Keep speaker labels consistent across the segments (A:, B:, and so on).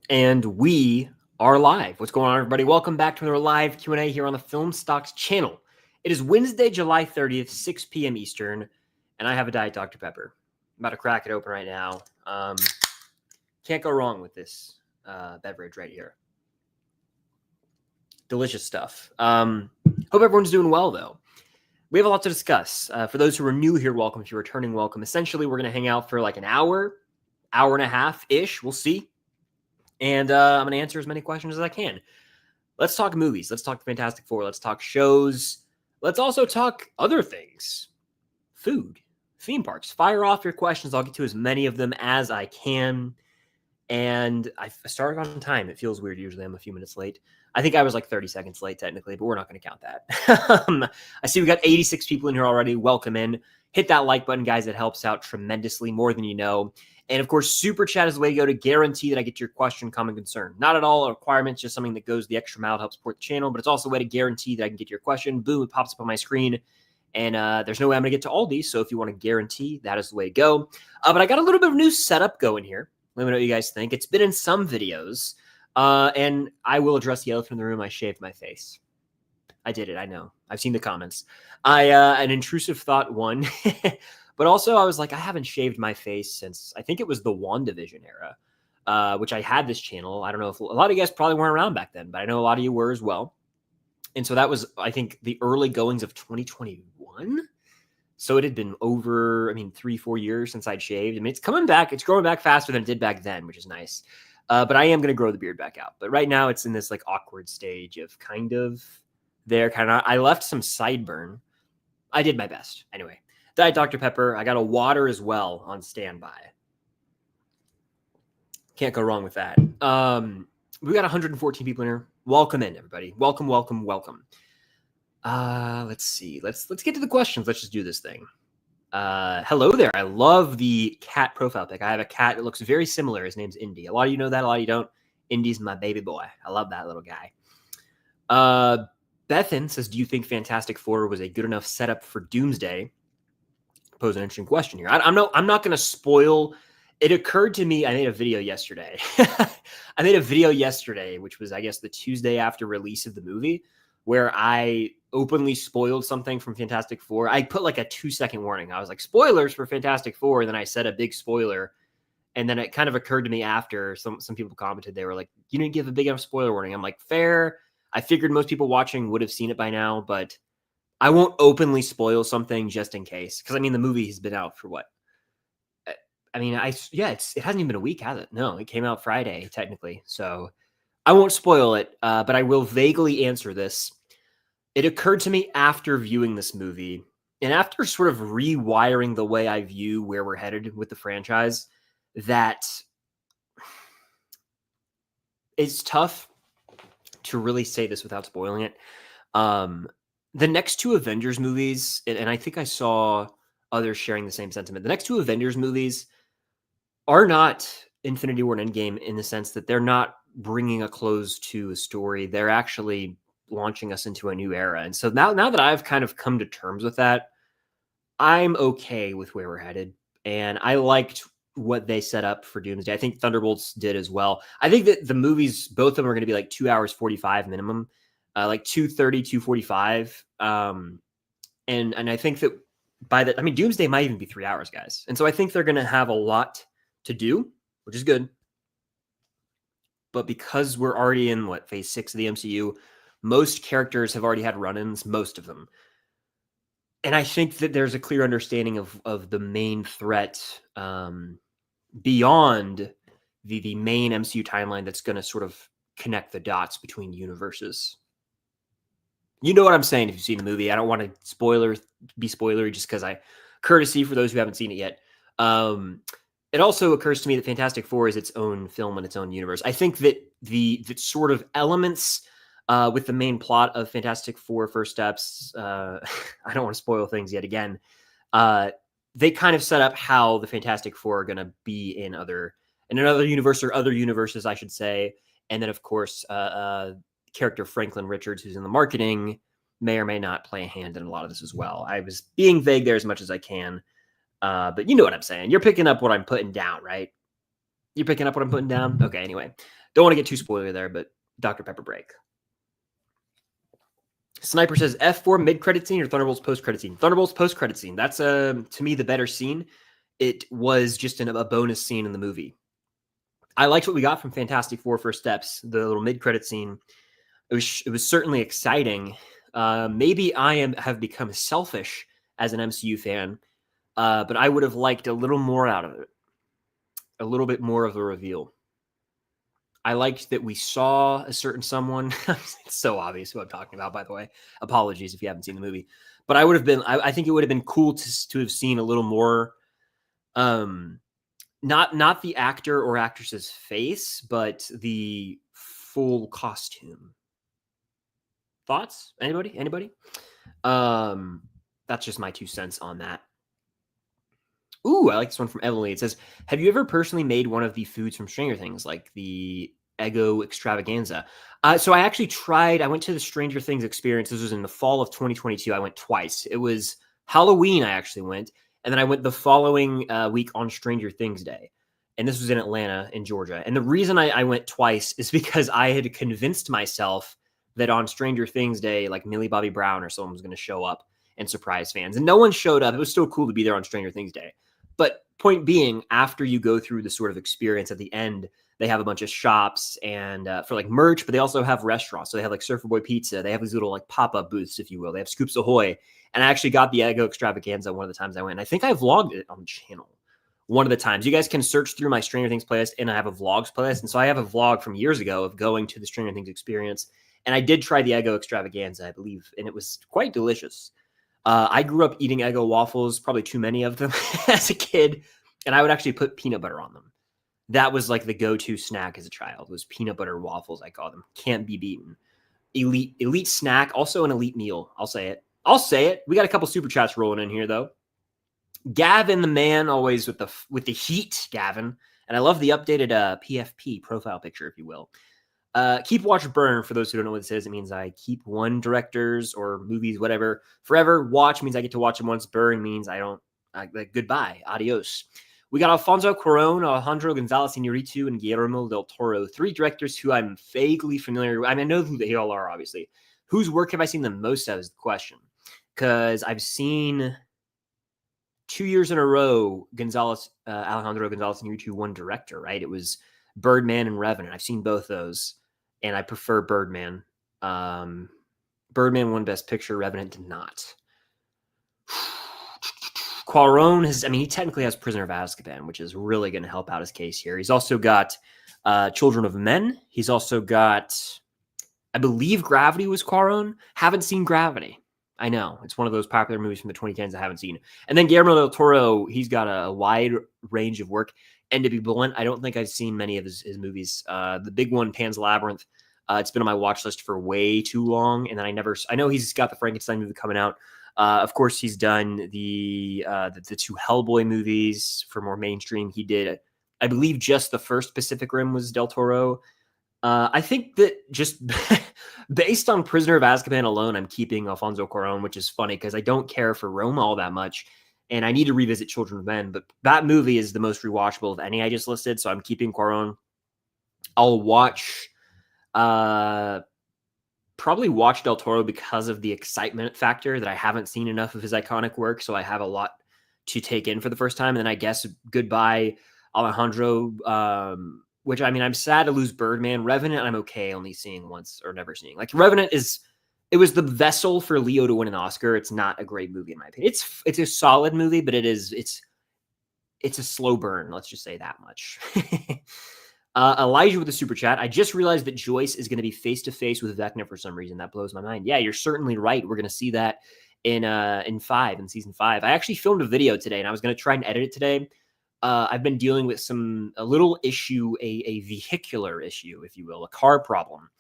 A: And we are live. What's going on, everybody? Welcome back to another live Q&A here on the Film Stocks channel. It is Wednesday, July 30th, 6 p.m. Eastern, and I have a Diet Dr. Pepper. I'm about to crack it open right now. Can't go wrong with this beverage right here. Delicious stuff. Hope everyone's doing well, though. We have a lot to discuss. For those who are new here, welcome. If you're returning, welcome. Essentially, we're going to hang out for like an hour and a half-ish. We'll see. And I'm going to answer as many questions as I can. Let's talk movies. Let's talk Fantastic Four. Let's talk shows. Let's also talk other things. Food. Theme parks. Fire off your questions. I'll get to as many of them as I can. And I started on time. It feels weird. Usually I'm a few minutes late. I think I was like 30 seconds late technically, but we're not going to count that. I see we got 86 people in here already. Welcome in. Hit that like button, guys. It helps out tremendously, more than you know. And of course, Super Chat is the way to go to guarantee that I get your question, comment, concern. Not at all a requirement, just something that goes the extra mile to help support the channel, but it's also a way to guarantee that I can get your question. Boom, it pops up on my screen. And there's no way I'm going to get to all these, so if you want to guarantee, that is the way to go. But I got a little bit of new setup going here. Let me know what you guys think. It's been in some videos, and I will address the elephant in the room. I shaved my face. I did it, I know. I've seen the comments. An intrusive thought one. But also, I was like, I haven't shaved my face since, I think it was the WandaVision era, which I had this channel. I don't know if a lot of you guys probably weren't around back then, but I know a lot of you were as well. And so that was, I think, the early goings of 2021. So it had been over, 3-4 years since I'd shaved. It's coming back. It's growing back faster than it did back then, which is nice. But I am going to grow the beard back out. But right now, it's in this like awkward stage of kind of there. I left some sideburn. I did my best. Anyway. Diet Dr. Pepper. I got a water as well on standby. Can't go wrong with that. We got 114 people in here. Welcome in, everybody. Welcome, welcome, welcome. Let's see. Let's get to the questions. Let's just do this thing. Hello there. I love the cat profile pic. I have a cat that looks very similar. His name's Indy. A lot of you know that. A lot of you don't. Indy's my baby boy. I love that little guy. Bethan says, do you think Fantastic Four was a good enough setup for Doomsday? Pose an interesting question here. I'm not going to spoil. It occurred to me. I made a video yesterday. Which was, I guess, the Tuesday after release of the movie, where I openly spoiled something from Fantastic Four. I put like a 2-second warning. I was like, spoilers for Fantastic Four. And then I said a big spoiler. And then it kind of occurred to me after some people commented, they were like, you didn't give a big enough spoiler warning. I'm like, fair. I figured most people watching would have seen it by now, but I won't openly spoil something just in case. Because, the movie has been out for what? It hasn't even been a week, has it? No, it came out Friday, technically. So I won't spoil it, but I will vaguely answer this. It occurred to me after viewing this movie, and after sort of rewiring the way I view where we're headed with the franchise, that it's tough to really say this without spoiling it. The next two Avengers movies, and I think I saw others sharing the same sentiment, the next two Avengers movies are not Infinity War and Endgame in the sense that they're not bringing a close to a story. They're actually launching us into a new era. And so now that I've kind of come to terms with that, I'm okay with where we're headed. And I liked what they set up for Doomsday. I think Thunderbolts did as well. I think that the movies, both of them are going to be like 2 hours 45 minimum. Like 2:30, 2:45. And I think that Doomsday might even be 3 hours, guys. And so I think they're going to have a lot to do, which is good. But because we're already in phase 6 of the MCU, most characters have already had run-ins, most of them. And I think that there's a clear understanding of the main threat beyond the main MCU timeline that's going to sort of connect the dots between universes. You know what I'm saying if you've seen the movie. I don't want to be spoilery just because courtesy for those who haven't seen it yet. It also occurs to me that Fantastic Four is its own film and its own universe. I think that the sort of elements with the main plot of Fantastic Four First Steps, I don't want to spoil things yet again. They kind of set up how the Fantastic Four are going to be in another universe, or other universes, I should say. And then, of course, character Franklin Richards, who's in the marketing, may or may not play a hand in a lot of this as well. I was being vague there as much as I can. But you know what I'm saying. You're picking up what I'm putting down, right? You're picking up what I'm putting down? Okay, anyway. Don't want to get too spoiler there, but Dr. Pepper break. Sniper says F4 mid-credit scene or Thunderbolts post-credit scene? Thunderbolts post-credit scene. That's, to me, the better scene. It was just a bonus scene in the movie. I liked what we got from Fantastic Four First Steps, the little mid-credit scene. It was certainly exciting. Maybe I have become selfish as an MCU fan, but I would have liked a little more out of it. A little bit more of a reveal. I liked that we saw a certain someone. It's so obvious who I'm talking about, by the way. Apologies if you haven't seen the movie. But I think it would have been cool to have seen a little more, not the actor or actress's face, but the full costume. Thoughts? Anybody? That's just my 2 cents on that. Ooh, I like this one from Emily. It says, have you ever personally made one of the foods from Stranger Things, like the Eggo extravaganza? So I actually tried. I went to the Stranger Things experience. This was in the fall of 2022. I went twice. It was Halloween. I actually went. And then I went the following week on Stranger Things Day. And this was in Atlanta, in Georgia. And the reason I went twice is because I had convinced myself that on Stranger Things Day, like Millie Bobby Brown or someone was going to show up and surprise fans. And no one showed up. It was still cool to be there on Stranger Things Day. But point being, after you go through the sort of experience at the end, they have a bunch of shops and for like merch, but they also have restaurants. So they have like Surfer Boy Pizza. They have these little like pop-up booths, if you will. They have Scoops Ahoy. And I actually got the Eggo extravaganza one of the times I went. And I think I vlogged it on the channel one of the times. You guys can search through my Stranger Things playlist, and I have a vlogs playlist. And so I have a vlog from years ago of going to the Stranger Things experience. And I did try the Eggo extravaganza, I believe, and it was quite delicious. I grew up eating Eggo waffles, probably too many of them as a kid, and I would actually put peanut butter on them. That was like the go-to snack as a child, was peanut butter waffles, I call them. Can't be beaten. Elite snack, also an elite meal. I'll say it. We got a couple super chats rolling in here, though. Gavin, the man, always with the heat, Gavin. And I love the updated PFP profile picture, if you will. Keep watch burn. For those who don't know what this is, it means I keep one directors or movies, whatever, forever. Watch means I get to watch them once. Burn means I don't. Like goodbye, adios. We got Alfonso Cuarón, Alejandro González Iñárritu, and Guillermo del Toro, 3 directors who I'm vaguely familiar with. I mean, I know who they all are, obviously. Whose work have I seen the most of is the question. Because I've seen 2 years in a row, Alejandro González Iñárritu, one director, right? It was Birdman and Revenant. I've seen both those, and I prefer Birdman. Birdman won Best Picture. Revenant did not. Cuarón he technically has Prisoner of Azkaban, which is really going to help out his case here. He's also got Children of Men. He's also got, I believe Gravity was Cuarón. Haven't seen Gravity. I know. It's one of those popular movies from the 2010s I haven't seen. And then Guillermo del Toro, he's got a wide range of work. And to be blunt, I don't think I've seen many of his movies. The big one, Pan's Labyrinth, it's been on my watch list for way too long. And then I know he's got the Frankenstein movie coming out. Of course, he's done the 2 Hellboy movies for more mainstream. He did, I believe, just the first Pacific Rim was Del Toro. I think that just based on Prisoner of Azkaban alone, I'm keeping Alfonso Cuarón, which is funny because I don't care for Roma all that much. And I need to revisit Children of Men, but that movie is the most rewatchable of any I just listed, so I'm keeping Cuarón. I'll probably watch Del Toro because of the excitement factor that I haven't seen enough of his iconic work, so I have a lot to take in for the first time. And then I guess goodbye, Alejandro, which, I mean, I'm sad to lose Birdman. Revenant, I'm okay only seeing once or never seeing. Like, Revenant it was the vessel for Leo to win an Oscar. It's not a great movie in my opinion. It's a solid movie, but it's a slow burn. Let's just say that much. Elijah with a super chat. I just realized that Joyce is going to be face to face with Vecna for some reason. That blows my mind. Yeah, you're certainly right. We're going to see that in season 5. I actually filmed a video today, and I was going to try and edit it today. I've been dealing with a little issue, a vehicular issue, if you will, a car problem.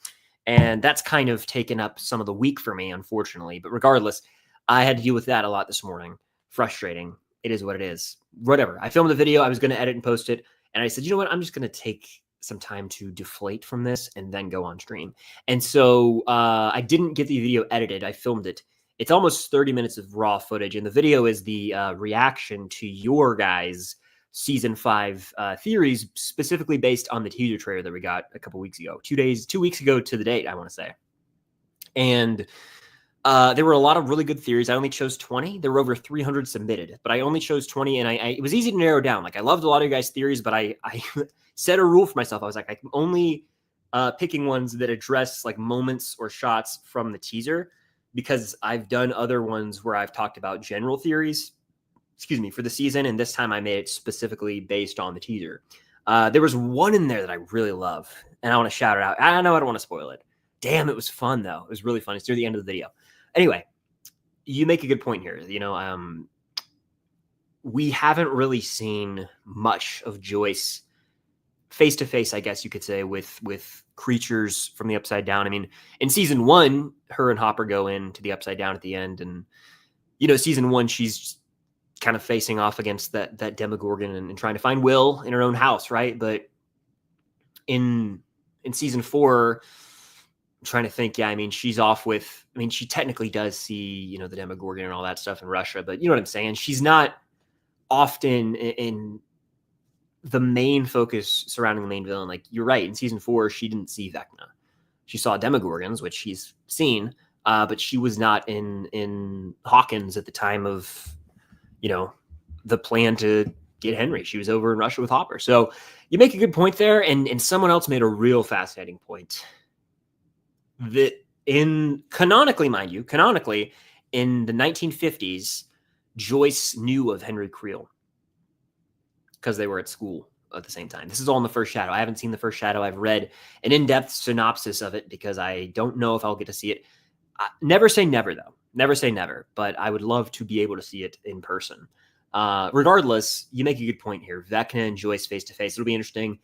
A: And that's kind of taken up some of the week for me, unfortunately. But regardless, I had to deal with that a lot this morning. Frustrating. It is what it is. Whatever. I filmed the video. I was going to edit and post it. And I said, you know what? I'm just going to take some time to deflate from this and then go on stream. And so I didn't get the video edited. I filmed it. It's almost 30 minutes of raw footage. And the video is the reaction to your guys' season 5 theories, specifically based on the teaser trailer that we got a couple weeks ago, 2 weeks ago to the date, I want to say. And there were a lot of really good theories. I only chose 20. There were over 300 submitted, but I only chose 20, and it was easy to narrow down. Like, I loved a lot of you guys' theories, but I set a rule for myself. I was like, I'm only picking ones that address like moments or shots from the teaser, because I've done other ones where I've talked about general theories, for the season, and this time I made it specifically based on the teaser. There was one in there that I really love, and I want to shout it out. I know I don't want to spoil it. Damn, it was fun though. It was really fun. It's near the end of the video. Anyway, you make a good point here. We haven't really seen much of Joyce face to face, I guess you could say, with creatures from the Upside Down. I mean, in season 1, her and Hopper go into the Upside Down at the end, and season 1, she's kind of facing off against that Demogorgon and trying to find Will in her own house, right? But in season 4, I'm trying to think. Yeah, I mean, she's off with. I mean, she technically does see, the Demogorgon and all that stuff in Russia, but you know what I'm saying. She's not often in the main focus surrounding the main villain. Like, you're right. In season 4, she didn't see Vecna. She saw Demogorgons, which she's seen, but she was not in Hawkins at the time of, the plan to get Henry. She was over in Russia with Hopper. So you make a good point there, and someone else made a real fascinating point. That canonically, in the 1950s, Joyce knew of Henry Creel because they were at school at the same time. This is all in the First Shadow. I haven't seen the First Shadow. I've read an in-depth synopsis of it because I don't know if I'll get to see it. Never say never, though. Never say never, but I would love to be able to see it in person. Regardless, you make a good point here. Vecna and Joyce face-to-face. It'll be interesting,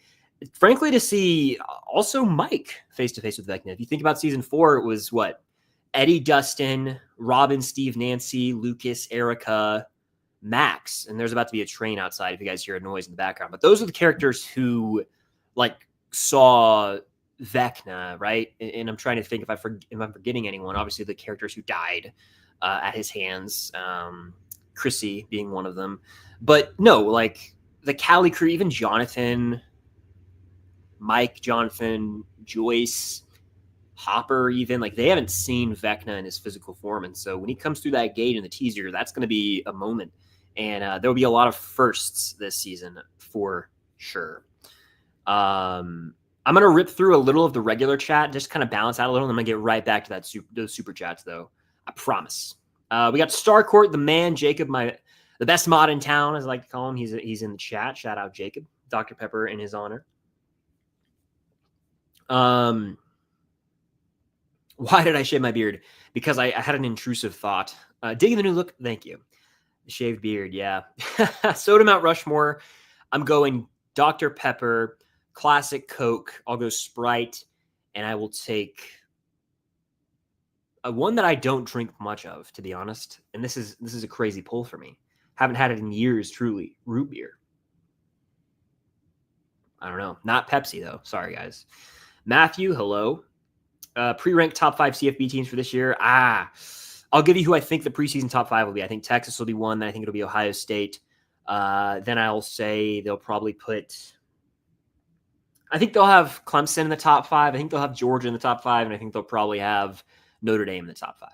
A: frankly, to see also Mike face-to-face with Vecna. If you think about season 4, it was what? Eddie, Dustin, Robin, Steve, Nancy, Lucas, Erica, Max. And there's about to be a train outside if you guys hear a noise in the background. But those are the characters who, like, saw Vecna, right? And I'm trying to think if I'm forgetting anyone. Obviously, the characters who died at his hands, Chrissy being one of them. But no, like, the Cali crew, even Jonathan, Mike, Jonathan, Joyce, Hopper, even, like, they haven't seen Vecna in his physical form. And so when he comes through that gate in the teaser, that's going to be a moment. And there will be a lot of firsts this season for sure. I'm going to rip through a little of the regular chat, just kind of balance out a little, and I'm going to get right back to those super chats, though. I promise. We got Starcourt, the man, Jacob, the best mod in town, as I like to call him. He's in the chat. Shout out Jacob. Dr. Pepper in his honor. Why did I shave my beard? Because I had an intrusive thought. Digging the new look. Thank you. The shaved beard. Yeah. Soda Mount Rushmore. I'm going Dr. Pepper, classic Coke. I'll go Sprite, and I will take one that I don't drink much of, to be honest. And this is a crazy pull for me. Haven't had it in years, truly. Root beer. I don't know. Not Pepsi, though. Sorry, guys. Matthew, hello. Pre-ranked top 5 CFB teams for this year. I'll give you who I think the preseason top 5 will be. I think Texas will be one. Then I think it'll be Ohio State. Then I'll say they'll probably I think they'll have Clemson in the top 5. I think they'll have Georgia in the top 5. And I think they'll probably have Notre Dame in the top 5.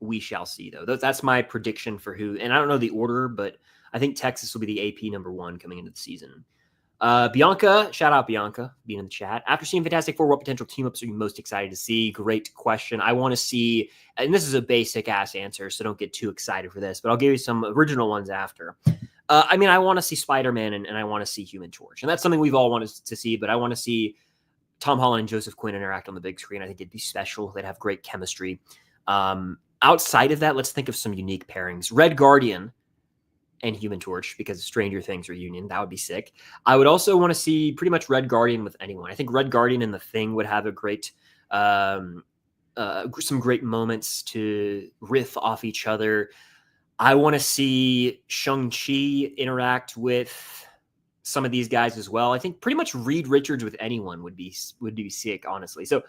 A: We shall see, though. That's my prediction for who. And I don't know the order, but I think Texas will be the AP number 1 coming into the season. Bianca, shout out Bianca, being in the chat. After seeing Fantastic Four, what potential team-ups are you most excited to see? Great question. I want to see, and this is a basic-ass answer, so don't get too excited for this, but I'll give you some original ones after. I want to see Spider-Man, and I want to see Human Torch. And that's something we've all wanted to see, but I want to see Tom Holland and Joseph Quinn interact on the big screen. I think it'd be special. They'd have great chemistry. Outside of that, let's think of some unique pairings. Red Guardian and Human Torch, because of Stranger Things reunion. That would be sick. I would also want to see pretty much Red Guardian with anyone. I think Red Guardian and The Thing would have a great, some great moments to riff off each other. I want to see Shang-Chi interact with some of these guys as well. I think pretty much Reed Richards with anyone would be sick, honestly. So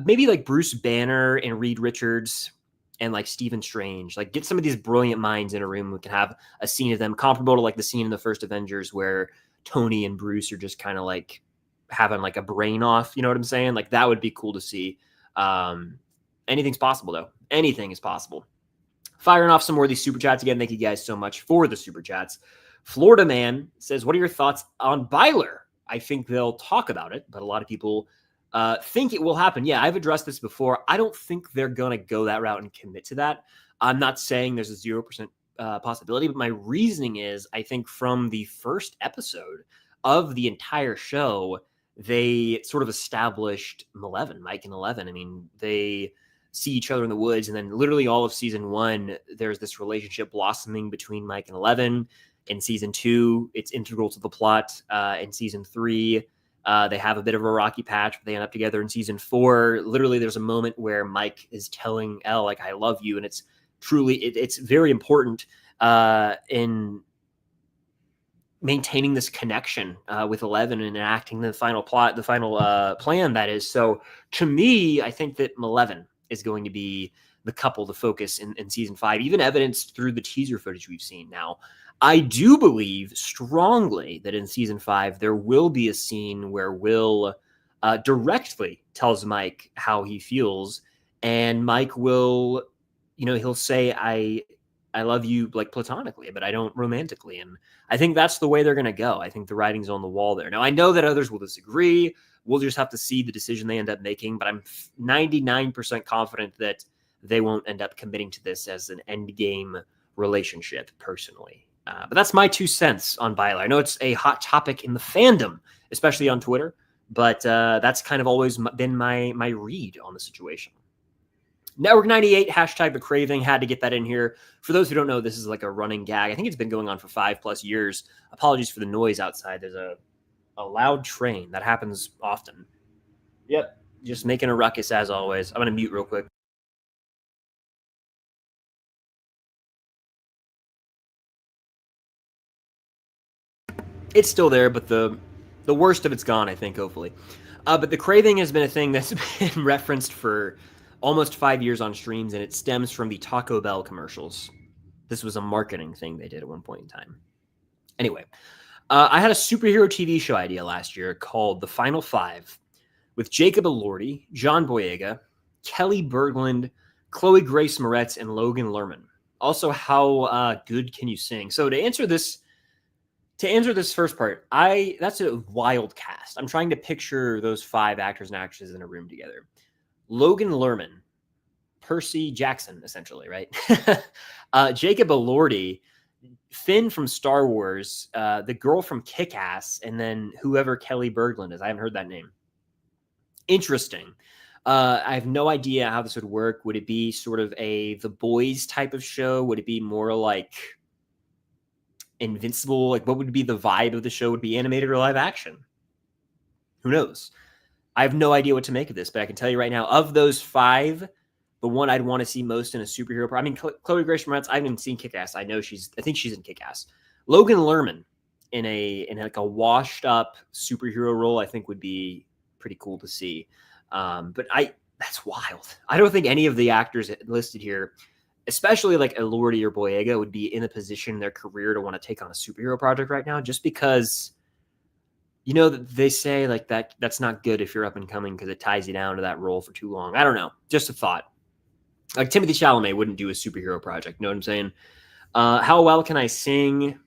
A: maybe like Bruce Banner and Reed Richards and like Stephen Strange. Like, get some of these brilliant minds in a room. We can have a scene of them comparable to like the scene in the first Avengers where Tony and Bruce are just kind of like having like a brain off. You know what I'm saying? Like, that would be cool to see. Anything's possible though. Anything is possible. Firing off some more of these super chats again. Thank you guys so much for the super chats. Florida Man says, what are your thoughts on Byler? I think they'll talk about it, but a lot of people think it will happen. Yeah, I've addressed this before. I don't think they're going to go that route and commit to that. I'm not saying there's a 0% possibility, but my reasoning is I think from the first episode of the entire show, they sort of established Mike and Eleven. I mean, they see each other in the woods, and then literally all of season 1, there's this relationship blossoming between Mike and Eleven. In season 2, it's integral to the plot. In season 3, they have a bit of a rocky patch, but they end up together. In season 4, literally there's a moment where Mike is telling Elle, like, I love you. And it's truly, it's very important in maintaining this connection with Eleven and enacting the final plot, the final plan, that is. So to me, I think that Eleven is going to be the couple to focus in season 5, even evidenced through the teaser footage we've seen. Now, I do believe strongly that in season 5, there will be a scene where Will directly tells Mike how he feels, and Mike will, he'll say, I love you, like, platonically, but I don't romantically. And I think that's the way they're going to go. I think the writing's on the wall there. Now, I know that others will disagree. We'll just have to see the decision they end up making, but I'm 99% confident that they won't end up committing to this as an endgame relationship, personally. But that's my 2 cents on Byler. I know it's a hot topic in the fandom, especially on Twitter, but that's kind of always been my read on the situation. Network 98, hashtag the craving, had to get that in here. For those who don't know, this is like a running gag. I think it's been going on for 5+ years. Apologies for the noise outside. There's a loud train. That happens often. Yep, just making a ruckus as always. I'm going to mute real quick. It's still there, but the worst of it's gone, I think, hopefully. But the craving has been a thing that's been referenced for almost 5 years on streams, and it stems from the Taco Bell commercials. This was a marketing thing they did at one point in time. Anyway, I had a superhero TV show idea last year called The Final Five, with Jacob Elordi, John Boyega, Kelly Berglund, Chloe Grace Moretz, and Logan Lerman. Also, how good can you sing? So to answer this first part, that's a wild cast. I'm trying to picture those 5 actors and actresses in a room together. Logan Lerman, Percy Jackson, essentially, right? Jacob Elordi, Finn from Star Wars, the girl from Kick-Ass, and then whoever Kelly Berglund is. I haven't heard that name. Interesting. I have no idea how this would work. Would it be sort of a The Boys type of show? Would it be more like Invincible? Like, what would be the vibe of the show? Would it be animated or live action? Who knows? I have no idea what to make of this, but I can tell you right now, of those 5, the one I'd want to see most in a superhero. I mean, Chloe Grace Moretz, I haven't even seen Kick-Ass. I think she's in Kick-Ass. Logan Lerman in like a washed up superhero role, I think would be pretty cool to see. But that's wild. I don't think any of the actors listed here, especially like Elordi or Boyega, would be in a position in their career to want to take on a superhero project right now, just because, they say like that's not good if you're up and coming because it ties you down to that role for too long. I don't know. Just a thought. Like Timothée Chalamet wouldn't do a superhero project. You know what I'm saying? How well can I sing?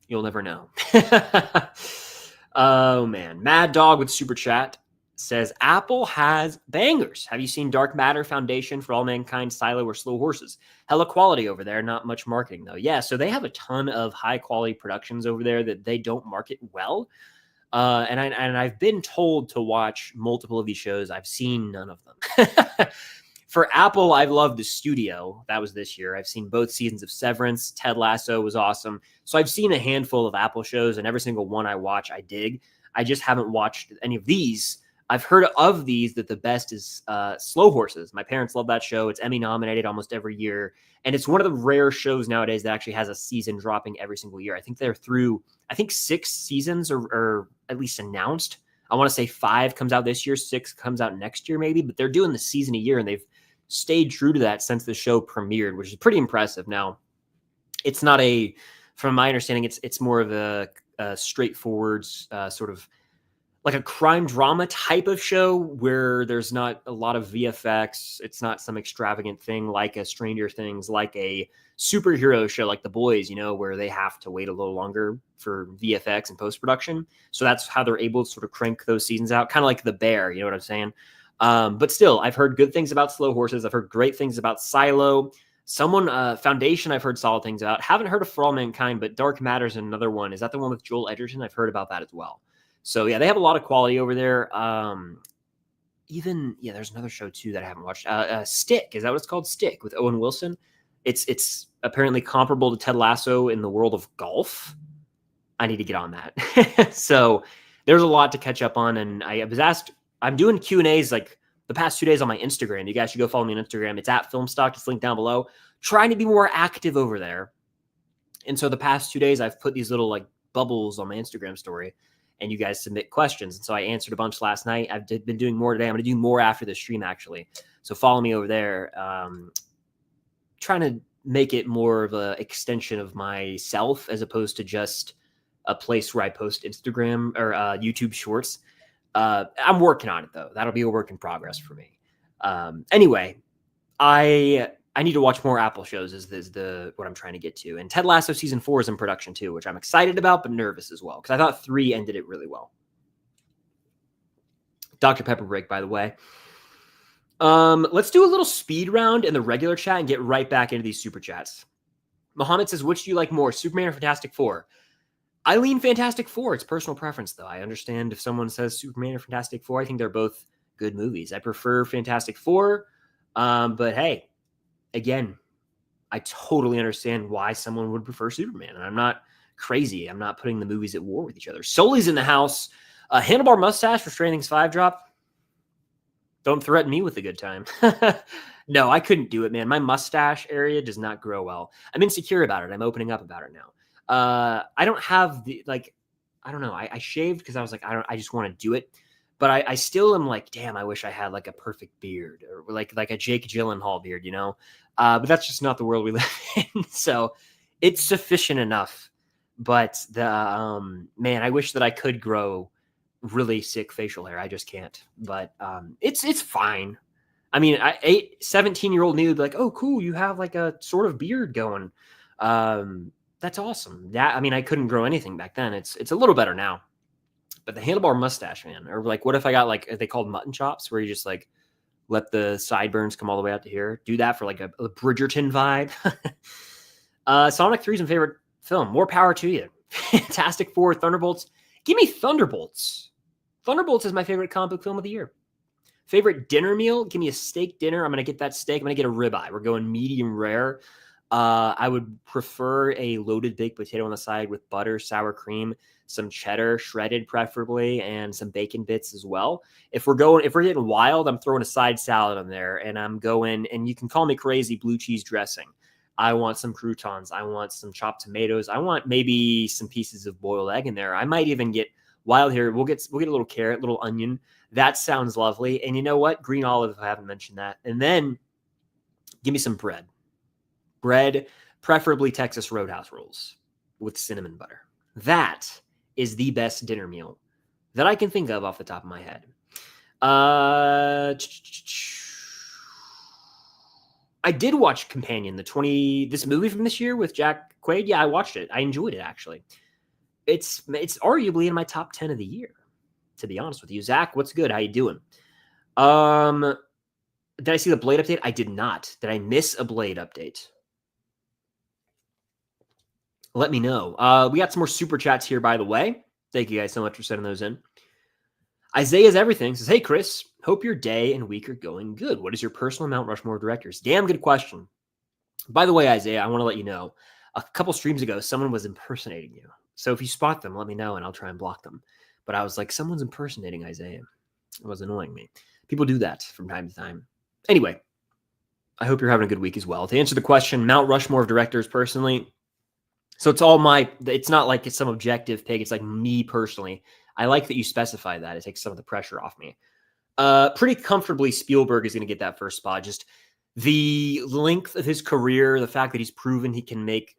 A: You'll never know. Oh, man. Mad Dog with Super Chat says, Apple has bangers. Have you seen Dark Matter, Foundation for All Mankind, Silo, or Slow Horses? Hella quality over there. Not much marketing, though. Yeah, so they have a ton of high-quality productions over there that they don't market well. And I've been told to watch multiple of these shows. I've seen none of them. For Apple, I've loved The Studio. That was this year. I've seen both seasons of Severance. Ted Lasso was awesome. So I've seen a handful of Apple shows, and every single one I watch, I dig. I just haven't watched any of these. I've heard of these that the best is Slow Horses. My parents love that show. It's Emmy nominated almost every year. And it's one of the rare shows nowadays that actually has a season dropping every single year. I think they're through, 6 seasons or at least announced. I want to say 5 comes out this year, 6 comes out next year maybe, but they're doing the season a year, and they've stayed true to that since the show premiered, which is pretty impressive. Now, it's not from my understanding, it's more of a straightforward sort of like a crime drama type of show where there's not a lot of VFX. It's not some extravagant thing like a Stranger Things, like a superhero show like The Boys, where they have to wait a little longer for VFX and post-production. So that's how they're able to sort of crank those seasons out, kind of like The Bear, you know what I'm saying? But still, I've heard good things about Slow Horses. I've heard great things about Silo. Foundation, I've heard solid things about. Haven't heard of For All Mankind, but Dark Matters is another one. Is that the one with Joel Edgerton? I've heard about that as well. So yeah, they have a lot of quality over there. There's another show too that I haven't watched. Stick, is that what it's called? Stick with Owen Wilson. It's apparently comparable to Ted Lasso in the world of golf. I need to get on that. So there's a lot to catch up on, and I was asked. I'm doing Q&As like the past 2 days on my Instagram. You guys should go follow me on Instagram. It's at Filmstock. It's linked down below. Trying to be more active over there. And so the past 2 days, I've put these little like bubbles on my Instagram story, and you guys submit questions. And so I answered a bunch last night. I've been doing more today. I'm going to do more after the stream, actually. So follow me over there. Trying to make it more of an extension of myself as opposed to just a place where I post Instagram or YouTube shorts. I'm working on it, though. That'll be a work in progress for me. Anyway, I need to watch more Apple shows is what I'm trying to get to. And Ted Lasso season 4 is in production too, which I'm excited about, but nervous as well. Because I thought 3 ended it really well. Dr. Pepper break, by the way. Let's do a little speed round in the regular chat and get right back into these super chats. Mohammed says, which do you like more, Superman or Fantastic Four? I lean Fantastic Four. It's personal preference, though. I understand if someone says Superman or Fantastic Four. I think they're both good movies. I prefer Fantastic Four. But hey, again, I totally understand why someone would prefer Superman. And I'm not crazy. I'm not putting the movies at war with each other. Sully's in the house. Handlebar mustache for Stranger Things 5 drop. Don't threaten me with a good time. No, I couldn't do it, man. My mustache area does not grow well. I'm insecure about it. I'm opening up about it now. I don't have I don't know. I shaved because I was like, I just want to do it. But I still am like, damn, I wish I had like a perfect beard or like a Jake Gyllenhaal beard, But that's just not the world we live in. So it's sufficient enough. But man, I wish that I could grow really sick facial hair. I just can't. But it's fine. I mean, 17-year-old me would be like, oh, cool, you have like a sort of beard going. That's awesome. I couldn't grow anything back then. It's a little better now. But the handlebar mustache, man, or like, what if I got like, are they called mutton chops, where you just like let the sideburns come all the way out to here? Do that for like a Bridgerton vibe. Sonic 3 is my favorite film. More power to you. Fantastic Four, Thunderbolts. Give me Thunderbolts. Thunderbolts is my favorite comic book film of the year. Favorite dinner meal? Give me a steak dinner. I'm going to get that steak. I'm going to get a ribeye. We're going medium rare. I would prefer a loaded baked potato on the side with butter, sour cream, some cheddar, shredded preferably, and some bacon bits as well. If we're getting wild, I'm throwing a side salad on there, and I'm going, and you can call me crazy, blue cheese dressing. I want some croutons. I want some chopped tomatoes. I want maybe some pieces of boiled egg in there. I might even get wild here. We'll get a little carrot, little onion. That sounds lovely. And you know what? Green olive, if I haven't mentioned that. And then give me some bread. Bread, preferably Texas Roadhouse rolls with cinnamon butter. That is the best dinner meal that I can think of off the top of my head. I did watch Companion, this movie from this year with Jack Quaid. Yeah, I watched it. I enjoyed it, actually. It's arguably in my top 10 of the year, to be honest with you. Zach, what's good? How you doing? Did I see the Blade update? I did not. Did I miss a Blade update? Let me know. We got some more super chats here, by the way. Thank you guys so much for sending those in. Isaiah's Everything says, hey, Chris, hope your day and week are going good. What is your personal Mount Rushmore of directors? Damn good question. By the way, Isaiah, I want to let you know, a couple streams ago, someone was impersonating you. So if you spot them, let me know and I'll try and block them. But I was like, someone's impersonating Isaiah. It was annoying me. People do that from time to time. Anyway, I hope you're having a good week as well. To answer the question, Mount Rushmore of directors personally, so it's not like it's some objective pick. It's like me personally. I like that you specify that. It takes some of the pressure off me. Pretty comfortably, Spielberg is going to get that first spot. Just the length of his career, the fact that he's proven he can make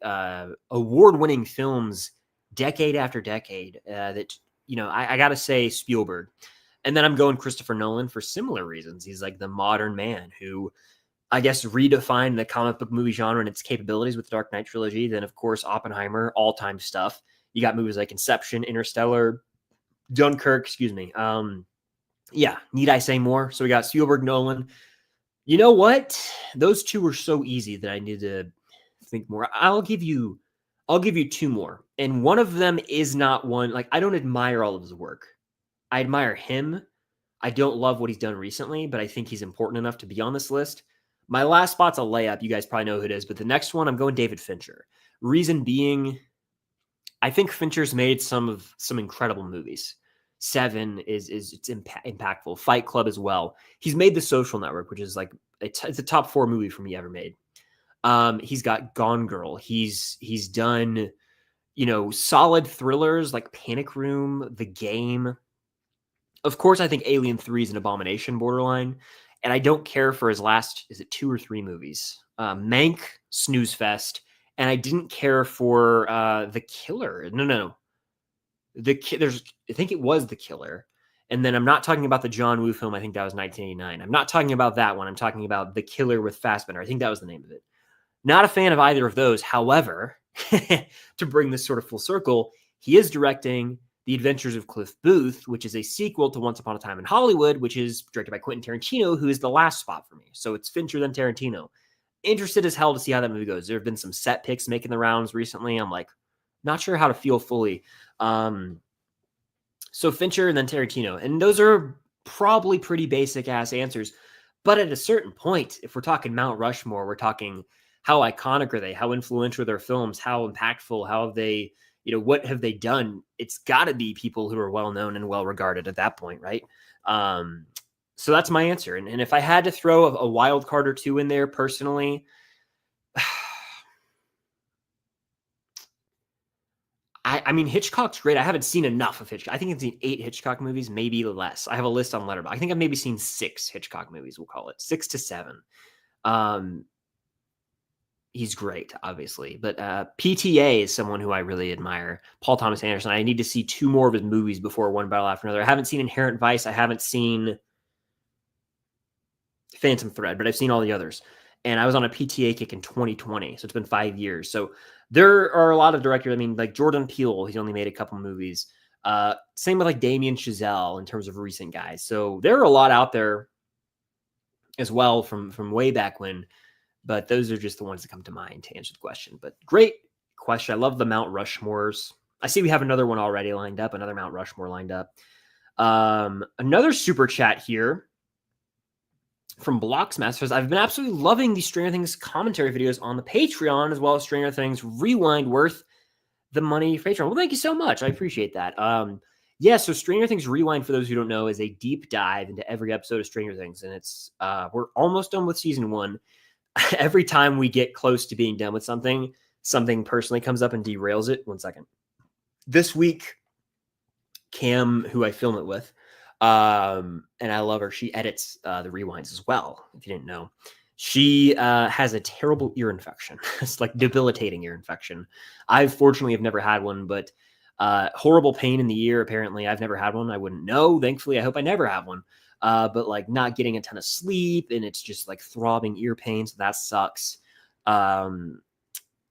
A: award-winning films decade after decade, that, I got to say Spielberg. And then I'm going Christopher Nolan for similar reasons. He's like the modern man who, I guess, redefined the comic book movie genre and its capabilities with the Dark Knight trilogy. Then, of course, Oppenheimer, all-time stuff. You got movies like Inception, Interstellar, Dunkirk, excuse me. Yeah, need I say more? So we got Spielberg, Nolan. You know what? Those two were so easy that I need to think more. I'll give you two more. And one of them is not one, like, I don't admire all of his work. I admire him. I don't love what he's done recently, but I think he's important enough to be on this list. My last spot's a layup. You guys probably know who it is, but the next one, I'm going David Fincher. Reason being, I think Fincher's made some incredible movies. Seven is it's impactful. Fight Club as well. He's made The Social Network, which is like it's a top 4 movie for me ever made. He's got Gone Girl. He's done, solid thrillers like Panic Room, The Game. Of course, I think Alien 3 is an abomination borderline, and I don't care for his last, is it 2 or 3 movies? Mank, snooze fest, and I didn't care for The Killer. No. I think it was The Killer. And then I'm not talking about the John Woo film. I think that was 1989. I'm not talking about that one. I'm talking about The Killer with Fassbender. I think that was the name of it. Not a fan of either of those. However, to bring this sort of full circle, he is directing The Adventures of Cliff Booth, which is a sequel to Once Upon a Time in Hollywood, which is directed by Quentin Tarantino, who is the last spot for me. So it's Fincher, then Tarantino. Interested as hell to see how that movie goes. There have been some set picks making the rounds recently. I'm like, not sure how to feel fully. So Fincher and then Tarantino. And those are probably pretty basic ass answers. But at a certain point, if we're talking Mount Rushmore, we're talking how iconic are they? How influential are their films? How impactful? How have they, what have they done? It's got to be people who are well-known and well-regarded at that point, right? So that's my answer. And if I had to throw a wild card or two in there personally, I mean, Hitchcock's great. I haven't seen enough of Hitchcock. I think I've seen 8 Hitchcock movies, maybe less. I have a list on Letterboxd. I think I've maybe seen 6 Hitchcock movies, we'll call it. 6 to 7. He's great, obviously. But PTA is someone who I really admire. Paul Thomas Anderson. I need to see 2 more of his movies before one battle after another. I haven't seen Inherent Vice. I haven't seen Phantom Thread, but I've seen all the others. And I was on a PTA kick in 2020, so it's been 5 years. So there are a lot of directors. I mean, like Jordan Peele, he's only made a couple movies. Same with like Damien Chazelle in terms of recent guys. So there are a lot out there as well from way back when. But those are just the ones that come to mind to answer the question. But great question. I love the Mount Rushmores. I see we have another one already lined up, another Mount Rushmore lined up. Another super chat here from Blocksmasters. I've been absolutely loving the Stranger Things commentary videos on the Patreon, as well as Stranger Things Rewind, worth the money Patreon. Well, thank you so much. I appreciate that. Yeah, so Stranger Things Rewind, for those who don't know, is a deep dive into every episode of Stranger Things. And it's we're almost done with season 1. Every time we get close to being done with something personally comes up and derails it. One second. This week, Cam, who I film it with, and I love her. She edits the rewinds as well. If you didn't know, she has a terrible ear infection. It's like debilitating ear infection. I fortunately have never had one, but horrible pain in the ear. Apparently, I've never had one. I wouldn't know. Thankfully, I hope I never have one. But like not getting a ton of sleep, and it's just like throbbing ear pain. So that sucks. And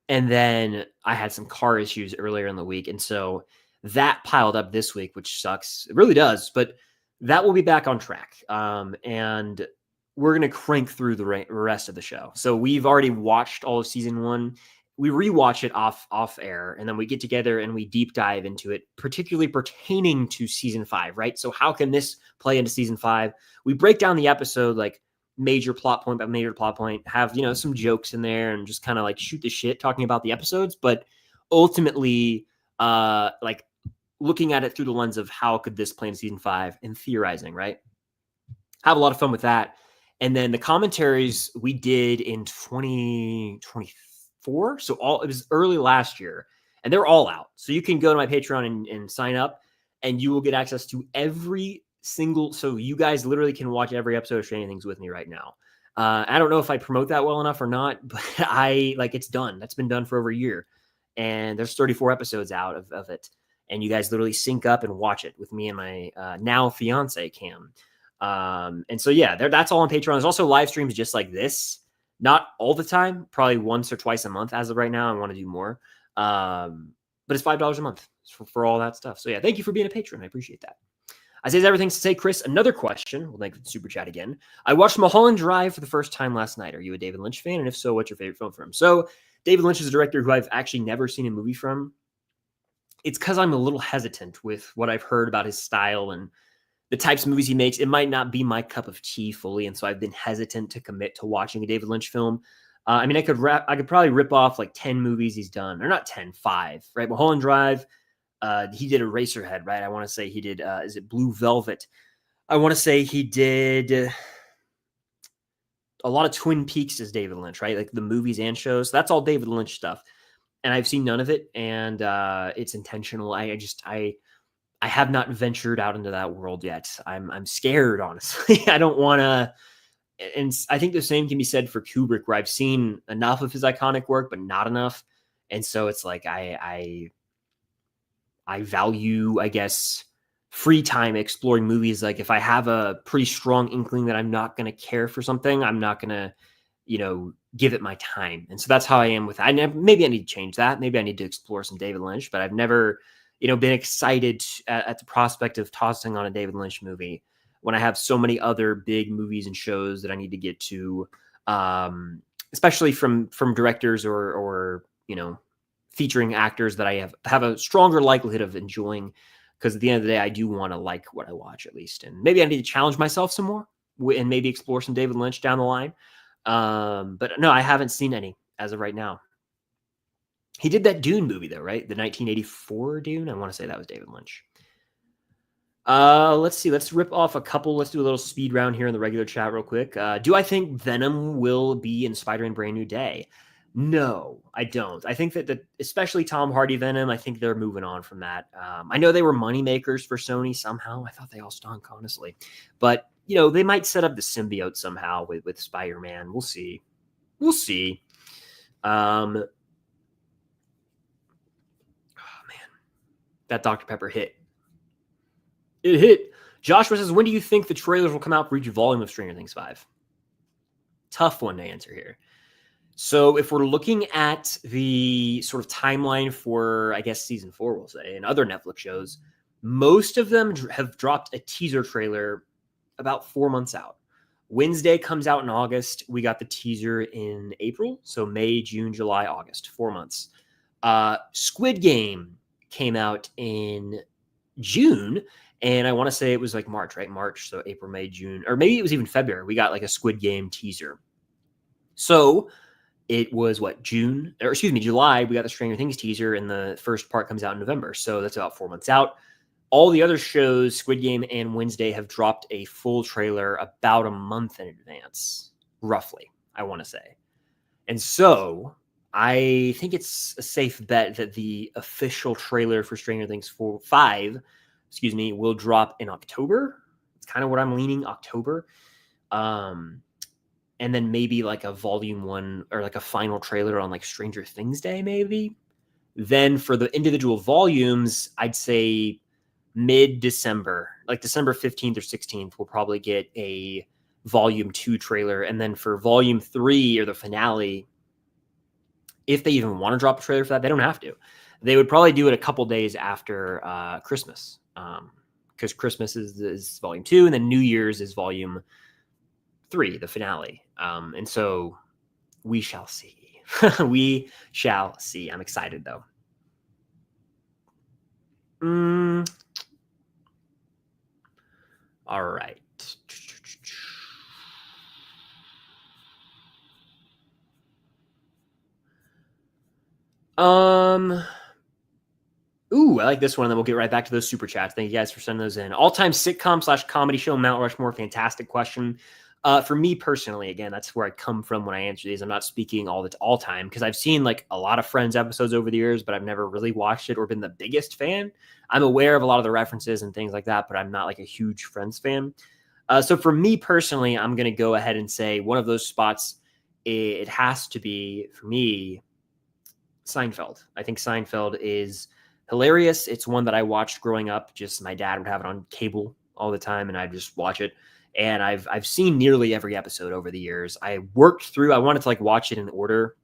A: then I had some car issues earlier in the week, and so that piled up this week, which sucks. It really does, but that will be back on track. And we're going to crank through the rest of the show. So we've already watched all of season 1. We rewatch it off air, and then we get together and we deep dive into it, particularly pertaining to season 5, right? So how can this play into season 5? We break down the episode, like major plot point by major plot point, have, some jokes in there and just kind of like shoot the shit talking about the episodes. But ultimately, like looking at it through the lens of how could this play in season 5 and theorizing, right? Have a lot of fun with that. And then the commentaries we did in 2024. So it was early last year, and they're all out. So you can go to my Patreon and sign up, and you will get access to every single. So you guys literally can watch every episode of Stranger Things with me right now. I don't know if I promote that well enough or not, but it's done. That's been done for over a year. And there's 34 episodes out of it. And you guys literally sync up and watch it with me and my now fiance, Cam. And so, yeah, that's all on Patreon. There's also live streams just like this. Not all the time, probably once or twice a month as of right now. I want to do more. But it's $5 a month for all that stuff. So, yeah, thank you for being a patron. I appreciate that. I say everything to say, Chris, another question. We'll thank you for the super chat again. I watched Mulholland Drive for the first time last night. Are you a David Lynch fan? And if so, what's your favorite film from him? So David Lynch is a director who I've actually never seen a movie from. It's because I'm a little hesitant with what I've heard about his style and the types of movies he makes. It might not be my cup of tea fully, and so I've been hesitant to commit to watching a David Lynch film. I could probably rip off like 10 movies he's done, or not 10, 5, right? Mulholland Drive. He did Eraserhead, right? I want to say he did, is it Blue Velvet? I want to say he did a lot of Twin Peaks as David Lynch, right? Like the movies and shows. That's all David Lynch stuff. And I've seen none of it, and it's intentional. I have not ventured out into that world yet. I'm scared, honestly. I don't want to. And I think the same can be said for Kubrick, where I've seen enough of his iconic work, but not enough. And so it's like I value, I guess, free time exploring movies. Like if I have a pretty strong inkling that I'm not going to care for something, I'm not going to, give it my time. And so that's how I am with it. Maybe I need to change that. Maybe I need to explore some David Lynch, but I've never, been excited at the prospect of tossing on a David Lynch movie when I have so many other big movies and shows that I need to get to, especially from directors or featuring actors that I have a stronger likelihood of enjoying, because at the end of the day, I do want to like what I watch at least. And maybe I need to challenge myself some more and maybe explore some David Lynch down the line. But no, I haven't seen any as of right now. He did that Dune movie though, right? The 1984 Dune. I want to say that was David Lynch. Let's see. Let's rip off a couple. Let's do a little speed round here in the regular chat real quick. Do I think Venom will be in Spider-Man Brand New Day? No, I don't. I think that especially Tom Hardy Venom, I think they're moving on from that. I know they were money makers for Sony somehow. I thought they all stunk, honestly. But, they might set up the symbiote somehow with Spider-Man. We'll see. Oh, man. That Dr. Pepper hit. It hit. Joshua says, when do you think the trailers will come out for each volume of Stranger Things 5? Tough one to answer here. So if we're looking at the sort of timeline for, I guess, season 4, we'll say, and other Netflix shows, most of them have dropped a teaser trailer about 4 months out. Wednesday comes out in August. We got the teaser in April. So May, June, July, August, 4 months. Squid Game came out in June. And I want to say it was like March, right? March. So April, May, June, or maybe it was even February. We got like a Squid Game teaser. So it was July. We got the Stranger Things teaser, and the first part comes out in November. So that's about 4 months out. All the other shows, Squid Game and Wednesday, have dropped a full trailer about a month in advance, roughly, I want to say. And so I think it's a safe bet that the official trailer for Stranger Things 5, will drop in October. It's kind of what I'm leaning, October. And then maybe like a volume 1 or like a final trailer on like Stranger Things Day, maybe. Then for the individual volumes, I'd say mid-December, like December 15th or 16th, we'll probably get a volume 2 trailer. And then for volume 3 or the finale, if they even want to drop a trailer for that, they don't have to. They would probably do it a couple days after Christmas, because Christmas is volume 2, and then New Year's is volume 3, the finale. And so we shall see. We shall see. I'm excited though. All right. Ooh, I like this one. And then we'll get right back to those super chats. Thank you guys for sending those in. All-time sitcom / comedy show, Mount Rushmore. Fantastic question. For me personally, again, that's where I come from when I answer these. I'm not speaking all time, because I've seen like a lot of Friends episodes over the years, but I've never really watched it or been the biggest fan. I'm aware of a lot of the references and things like that, but I'm not like a huge Friends fan. So for me personally, I'm going to go ahead and say one of those spots, it has to be, for me, Seinfeld. I think Seinfeld is hilarious. It's one that I watched growing up. Just my dad would have it on cable all the time, and I'd just watch it. And I've seen nearly every episode over the years. I worked through. I wanted to like watch it in order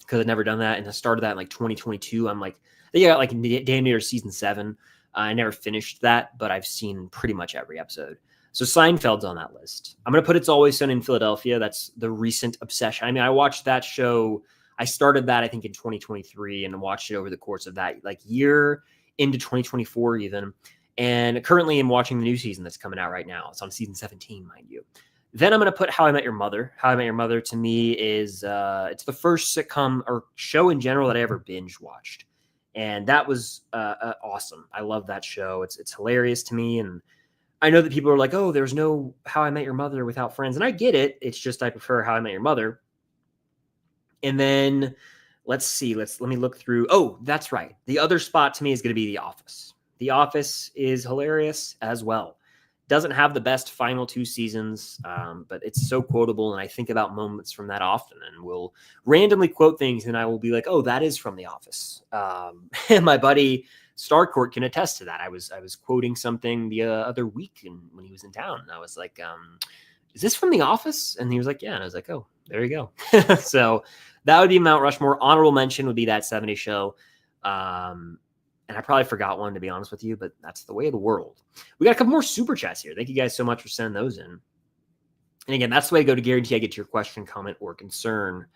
A: because I'd never done that, and I started that in like 2022. I'm like, I think I got like damn near season 7. I never finished that, but I've seen pretty much every episode. So Seinfeld's on that list. I'm going to put It's Always Sunny in Philadelphia. That's the recent obsession. I mean, I watched that show. I started that, I think, in 2023 and watched it over the course of that like year into 2024 even. And currently I'm watching the new season that's coming out right now. It's on season 17, mind you. Then I'm going to put How I Met Your Mother. How I Met Your Mother to me is it's the first sitcom or show in general that I ever binge watched. And that was awesome. I love that show. It's hilarious to me. And I know that people are like, oh, there's no How I Met Your Mother without Friends. And I get it. It's just I prefer How I Met Your Mother. And then let's see. Let me look through. Oh, that's right. The other spot to me is going to be The Office. The Office is hilarious as well. Doesn't have the best final 2 seasons, but it's so quotable. And I think about moments from that often and will randomly quote things. And I will be like, oh, that is from The Office. And my buddy Starcourt can attest to that. I was quoting something the other week when he was in town. And I was like, is this from The Office? And he was like, yeah. And I was like, oh, there you go. So that would be Mount Rushmore. Honorable mention would be That 70s Show. And I probably forgot one, to be honest with you, but that's the way of the world. We got a couple more super chats here. Thank you guys so much for sending those in. And again, that's the way to go to guarantee I get to your question, comment, or concern.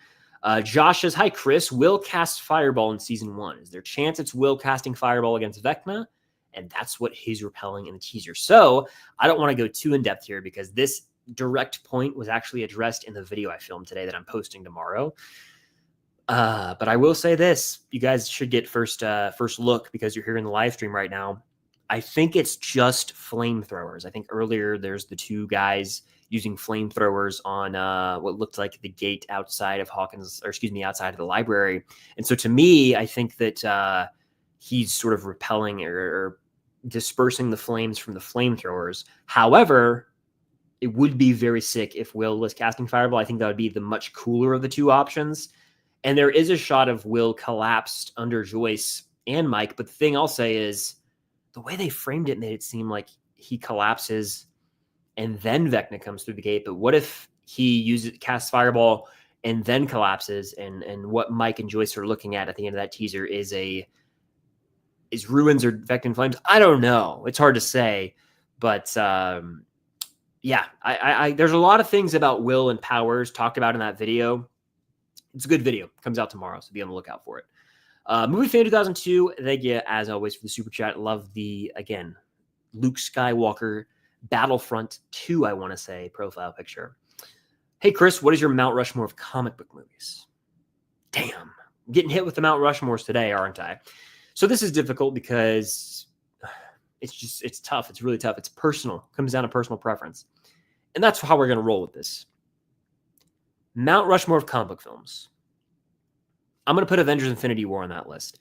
A: Josh says, hi, Chris. Will cast Fireball in season 1. Is there a chance it's Will casting Fireball against Vecna? And that's what he's repelling in the teaser. So I don't want to go too in depth here because this direct point was actually addressed in the video I filmed today that I'm posting tomorrow. But I will say this, you guys should get first look because you're here in the live stream right now. I think it's just flamethrowers. I think earlier there's the 2 guys using flamethrowers on what looked like the gate outside of outside of the library. And so to me, I think that he's sort of repelling or dispersing the flames from the flamethrowers. However, it would be very sick if Will was casting Fireball. I think that would be the much cooler of the 2 options. And there is a shot of Will collapsed under Joyce and Mike. But the thing I'll say is the way they framed it made it seem like he collapses and then Vecna comes through the gate. But what if he casts Fireball and then collapses? And what Mike and Joyce are looking at the end of that teaser is ruins or Vecna flames. I don't know. It's hard to say. But yeah, I there's a lot of things about Will and powers talked about in that video. It's a good video. It comes out tomorrow, so be on the lookout for it. Movie Fan 2002, thank you, as always, for the super chat. Love the, again, Luke Skywalker Battlefront 2, I want to say, profile picture. Hey, Chris, what is your Mount Rushmore of comic book movies? Damn. I'm getting hit with the Mount Rushmores today, aren't I? So this is difficult because it's tough. It's really tough. It's personal. It comes down to personal preference. And that's how we're going to roll with this. Mount Rushmore of comic book films. I'm going to put Avengers Infinity War on that list.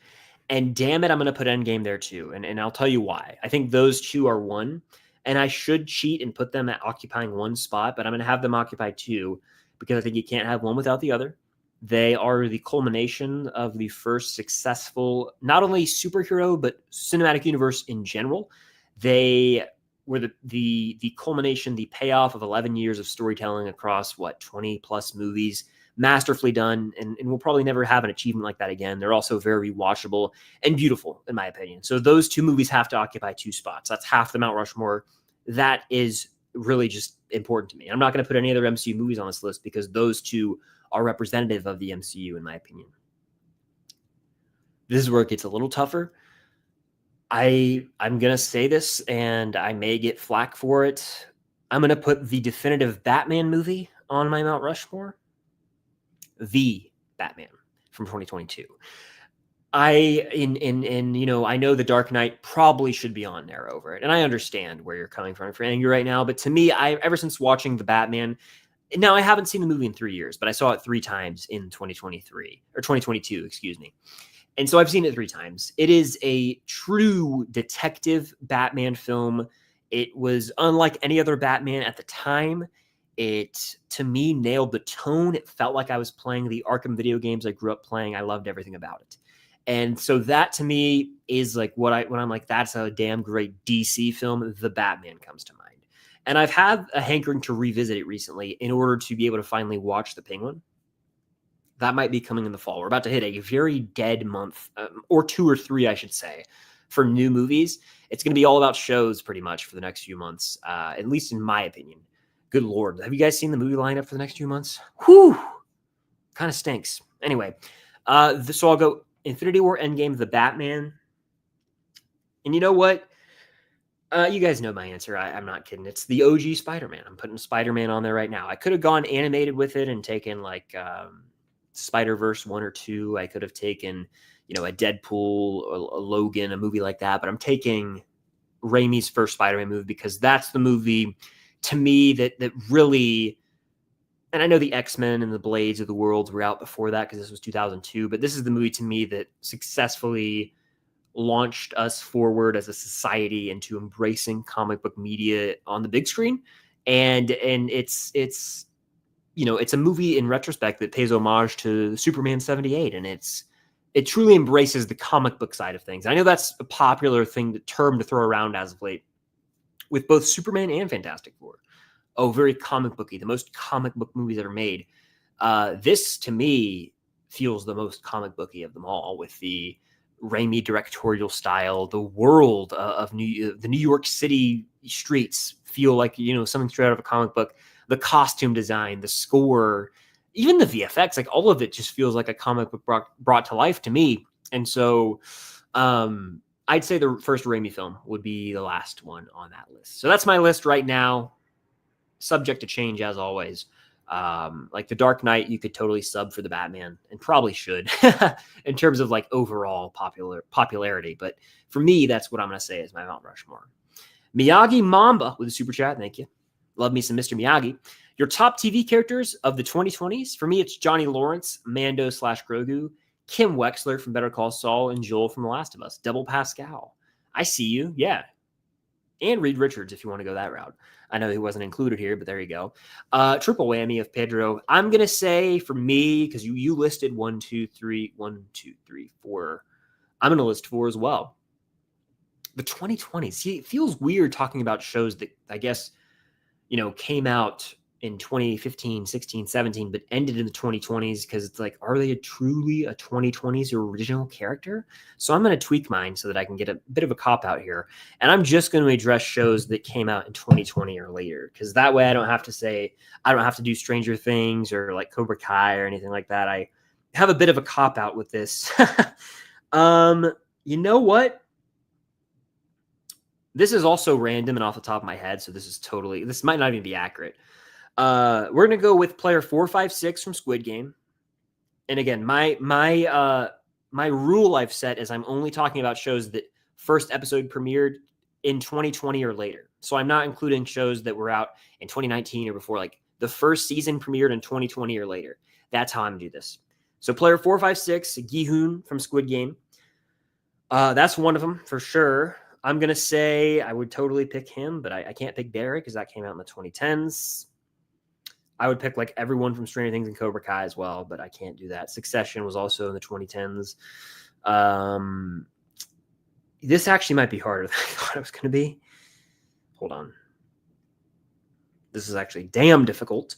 A: And damn it, I'm going to put Endgame there too. And I'll tell you why. I think those 2 are one. And I should cheat and put them at occupying 1 spot, but I'm going to have them occupy 2 because I think you can't have one without the other. They are the culmination of the first successful, not only superhero, but cinematic universe in general. They were the culmination, the payoff of 11 years of storytelling across 20 plus movies, masterfully done. And we'll probably never have an achievement like that again. They're also very watchable and beautiful, in my opinion. So those 2 movies have to occupy 2 spots. That's half the Mount Rushmore. That is really just important to me. I'm not going to put any other MCU movies on this list because those 2 are representative of the MCU, in my opinion. This is where it gets a little tougher. I'm going to say this, and I may get flack for it. I'm going to put the definitive Batman movie on my Mount Rushmore. The Batman from 2022. I know The Dark Knight probably should be on there over it, and I understand where you're coming from for anger right now. But to me, ever since watching the Batman, now I haven't seen the movie in 3 years, but I saw it 3 times in 2022, excuse me. And so I've seen it 3 times. It is a true detective Batman film. It was unlike any other Batman at the time. It, to me, nailed the tone. It felt like I was playing the Arkham video games I grew up playing. I loved everything about it. And so that to me is like when I'm like, that's a damn great DC film, The Batman comes to mind. And I've had a hankering to revisit it recently in order to be able to finally watch The Penguin. That might be coming in the fall. We're about to hit a very dead month, or 2 or 3, I should say, for new movies. It's going to be all about shows pretty much for the next few months, at least in my opinion. Good Lord. Have you guys seen the movie lineup for the next few months? Whew. Kind of stinks. Anyway, so I'll go Infinity War, Endgame, The Batman. And you know what? You guys know my answer. I'm not kidding. It's the OG Spider-Man. I'm putting Spider-Man on there right now. I could have gone animated with it and taken like Spider-Verse 1 or 2. I could have taken, a Deadpool, a Logan, a movie like that. But I'm taking Raimi's first Spider-Man movie because that's the movie to me that really, and I know the X-Men and the Blades of the world were out before that because this was 2002, but this is the movie to me that successfully launched us forward as a society into embracing comic book media on the big screen. And it's a movie in retrospect that pays homage to Superman 78. And it truly embraces the comic book side of things. I know that's a popular term to throw around as of late with both Superman and Fantastic Four. Oh, very comic booky, the most comic book movies ever made. This to me feels the most comic booky of them all, with the Raimi directorial style. The world of the New York City streets feel like something straight out of a comic book. The costume design, the score, even the VFX, like all of it just feels like a comic book brought to life to me. And so I'd say the first Raimi film would be the last one on that list. So that's my list right now, subject to change as always. Like The Dark Knight, you could totally sub for The Batman, and probably should in terms of like overall popularity. But for me, that's what I'm going to say is my Mount Rushmore. Miyagi Mamba with a super chat. Thank you. Love me some Mr. Miyagi. Your top TV characters of the 2020s. For me, it's Johnny Lawrence, Mando / Grogu, Kim Wexler from Better Call Saul, and Joel from The Last of Us. Double Pascal. I see you. Yeah. And Reed Richards, if you want to go that route. I know he wasn't included here, but there you go. Triple whammy of Pedro. I'm going to say for me, because you listed 1, 2, 3, 4. I'm going to list 4 as well. The 2020s. See, it feels weird talking about shows that I guess, came out in 2015, 16, 17, but ended in the 2020s, because it's like, are they truly a 2020s original character? So I'm going to tweak mine so that I can get a bit of a cop out here. And I'm just going to address shows that came out in 2020 or later, because that way I don't have to do Stranger Things or like Cobra Kai or anything like that. I have a bit of a cop out with this. You know what? This is also random and off the top of my head, so this might not even be accurate. We're going to go with player 456 from Squid Game. And again, my rule I've set is I'm only talking about shows that first episode premiered in 2020 or later. So I'm not including shows that were out in 2019 or before. Like the first season premiered in 2020 or later. That's how I'm going to do this. So player 456, Gi-hoon from Squid Game. That's one of them for sure. I'm going to say I would totally pick him, but I can't pick Barry because that came out in the 2010s. I would pick like everyone from Stranger Things and Cobra Kai as well, but I can't do that. Succession was also in the 2010s. This actually might be harder than I thought it was going to be. Hold on. This is actually damn difficult.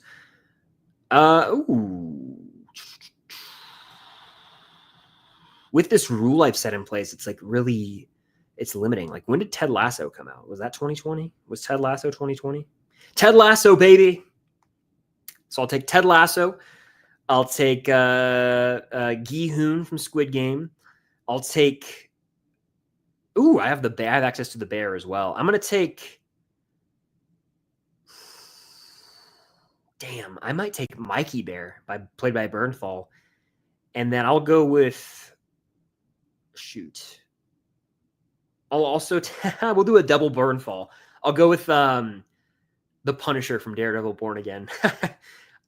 A: With this rule I've set in place, it's like really, it's limiting. Like, when did Ted Lasso come out? Was that 2020? Was Ted Lasso 2020? Ted Lasso, baby. So I'll take Ted Lasso. I'll take Gi-hoon from Squid Game. I'll take. I have I have access to the bear as well. I'm gonna take. Damn, I might take Mikey Bear, played by Bernthal, and then I'll go with. Shoot. I'll also we'll do a double Bernthal. I'll go with the Punisher from Daredevil Born Again.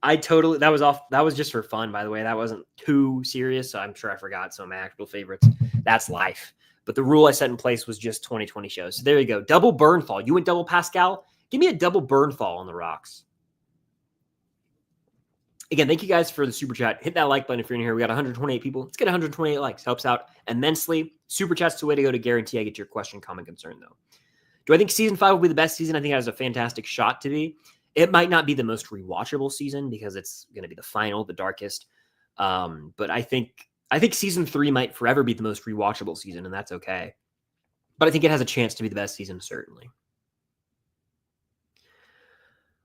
A: That was just for fun, by the way. That wasn't too serious, so I'm sure I forgot some of my actual favorites. That's life. But the rule I set in place was just 2020 shows. So there you go. Double Bernthal. You went double Pascal? Give me a double Bernthal on the rocks. Again, thank you guys for the super chat. Hit that like button if you're in here. We got 128 people. Let's get 128 likes. Helps out immensely. Super chat's the way to go to guarantee I get your question, comment, concern, though. Do I think season 5 will be the best season? I think it has a fantastic shot to be. It might not be the most rewatchable season because it's going to be the final, the darkest. But I think season 3 might forever be the most rewatchable season, and that's okay. But I think it has a chance to be the best season, certainly.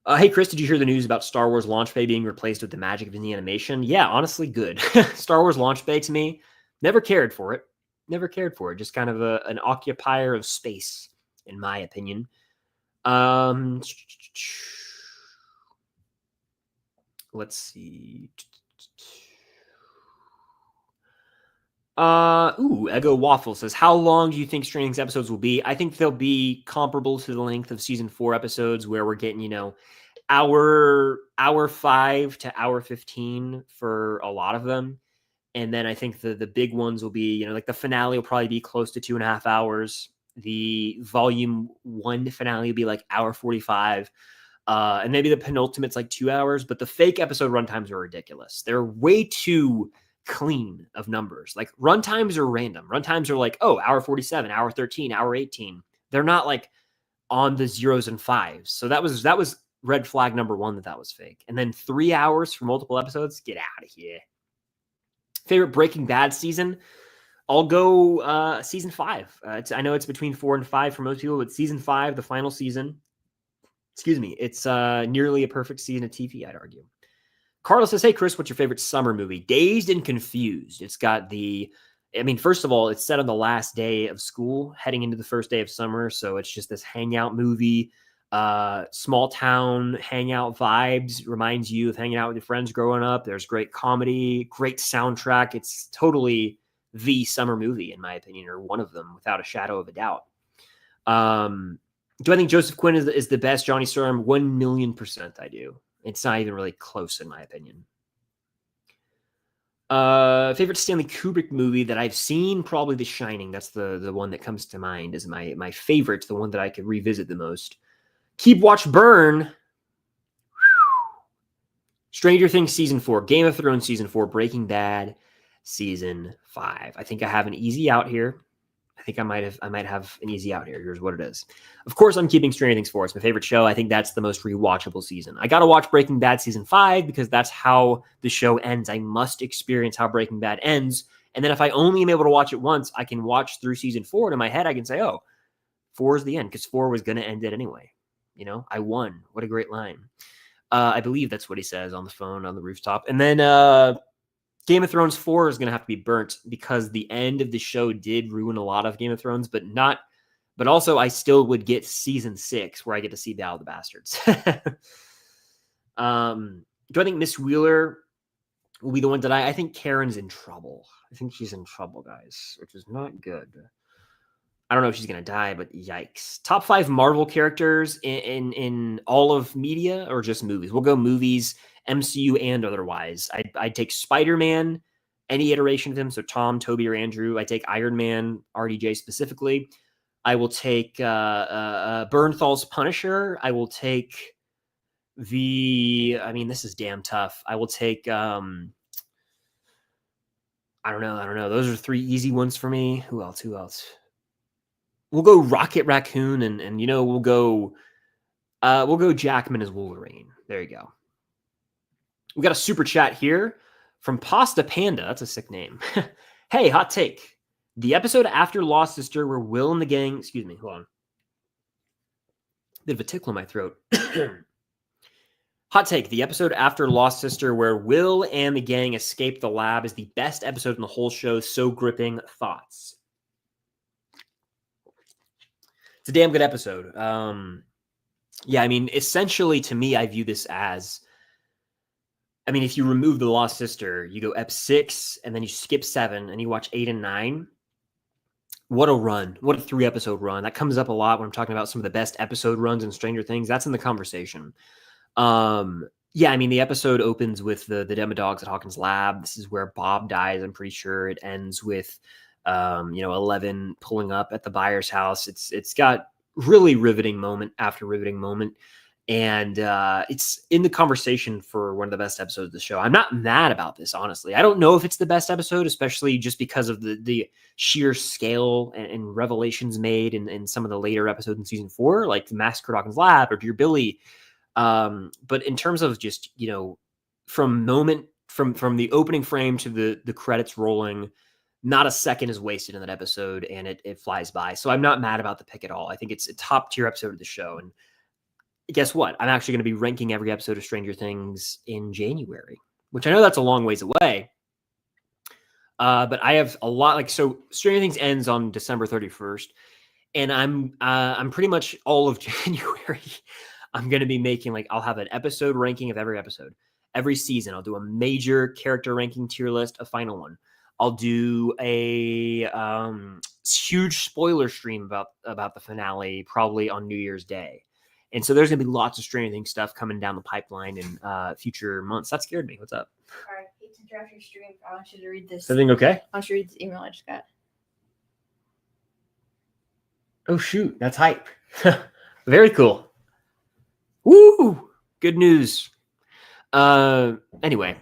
A: Hey, Chris, did you hear the news about Star Wars Launch Bay being replaced with the magic of the animation? Yeah, honestly, good. Star Wars Launch Bay, to me, never cared for it. Never cared for it. Just kind of an occupier of space, in my opinion. Let's see. Ego Waffle says, how long do you think Straining's episodes will be? I think they'll be comparable to the length of season 4 episodes, where we're getting, hour 5 to hour 15 for a lot of them. And then I think the big ones will be, like the finale will probably be close to 2.5 hours. The volume 1 finale will be like hour 45. And maybe the penultimate's like 2 hours, but the fake episode runtimes are ridiculous. They're way too clean of numbers. Like runtimes are random. Runtimes are like, hour 47, hour 13, hour 18. They're not like on the 0s and 5s. So that was red flag number 1 that was fake. And then 3 hours for multiple episodes. Get out of here. Favorite Breaking Bad season? I'll go season 5. I know it's between 4 and 5 for most people, but season 5, the final season. Excuse me. It's nearly a perfect season of TV, I'd argue. Carlos says, hey, Chris, what's your favorite summer movie? Dazed and Confused. It's got first of all, it's set on the last day of school, heading into the first day of summer. So it's just this hangout movie, small town hangout vibes. Reminds you of hanging out with your friends growing up. There's great comedy, great soundtrack. It's totally the summer movie, in my opinion, or one of them, without a shadow of a doubt. Do I think Joseph Quinn is the best Johnny Storm? 1,000,000% I do. It's not even really close, in my opinion. Favorite Stanley Kubrick movie that I've seen? Probably The Shining. That's the one that comes to mind as my favorite, the one that I could revisit the most. Keep, Watch, Burn. Stranger Things Season 4. Game of Thrones Season 4. Breaking Bad Season 5. I think I have an easy out here. I think I might have an easy out here. Here's what it is. Of course, I'm keeping Stranger Things 4. It's my favorite show. I think that's the most rewatchable season. I got to watch Breaking Bad Season 5 because that's how the show ends. I must experience how Breaking Bad ends. And then if I only am able to watch it once, I can watch through Season 4. And in my head, I can say, 4 is the end, because 4 was going to end it anyway. I won. What a great line. I believe that's what he says on the phone on the rooftop. And then Game of Thrones 4 is going to have to be burnt because the end of the show did ruin a lot of Game of Thrones, but also I still would get season 6 where I get to see Battle of the Bastards. Do I think Miss Wheeler will be the one that I think Karen's in trouble. I think she's in trouble, guys, which is not good. I don't know if she's going to die, but yikes. Top 5 Marvel characters in all of media or just movies? We'll go movies, MCU and otherwise. I'd take Spider-Man, any iteration of him, so Tom, Toby, or Andrew. I take Iron Man, RDJ specifically. I will take Bernthal's Punisher. I will take this is damn tough. I will take, I don't know. Those are 3 easy ones for me. Who else? We'll go Rocket Raccoon and we'll go Jackman as Wolverine. There you go. We got a super chat here from Pasta Panda. That's a sick name. Hey, hot take. The episode after Lost Sister where Will and the gang, excuse me, hold on. Bit of a tickle in my throat. Hot take. The episode after Lost Sister where Will and the gang escape the lab is the best episode in the whole show. So gripping. Thoughts? It's a damn good episode. Essentially to me, I view this as, if you remove the Lost Sister, you go Ep 6 and then you skip 7 and you watch 8 and 9. What a run. What a 3-episode run. That comes up a lot when I'm talking about some of the best episode runs in Stranger Things. That's in the conversation. The episode opens with the Demodogs at Hawkins' lab. This is where Bob dies, I'm pretty sure. It ends with Eleven pulling up at the buyer's house. It's got really riveting moment after riveting moment. And it's in the conversation for one of the best episodes of the show. I'm not mad about this, honestly. I don't know if it's the best episode, especially just because of the sheer scale and revelations made in some of the later episodes in season 4, like the Massacre Dawkins Lab or Dear Billy. But in terms of just, from the opening frame to the credits rolling, not a second is wasted in that episode, and it flies by. So I'm not mad about the pick at all. I think it's a top tier episode of the show. And guess what? I'm actually going to be ranking every episode of Stranger Things in January, which I know that's a long ways away. But I have a lot. So Stranger Things ends on December 31st, and I'm pretty much all of January. I'm going to be making I'll have an episode ranking of every episode, every season. I'll do a major character ranking tier list, a final one. I'll do a huge spoiler stream about the finale, probably on New Year's Day. And so there's going to be lots of Stranger Things stuff coming down the pipeline in future months. That scared me. What's up?
B: All right, hate to interrupt your stream. I want you to read this.
A: Is everything okay?
B: I want you to read this email I just got.
A: Oh, shoot. That's hype. Very cool. Woo! Good news. Anyway,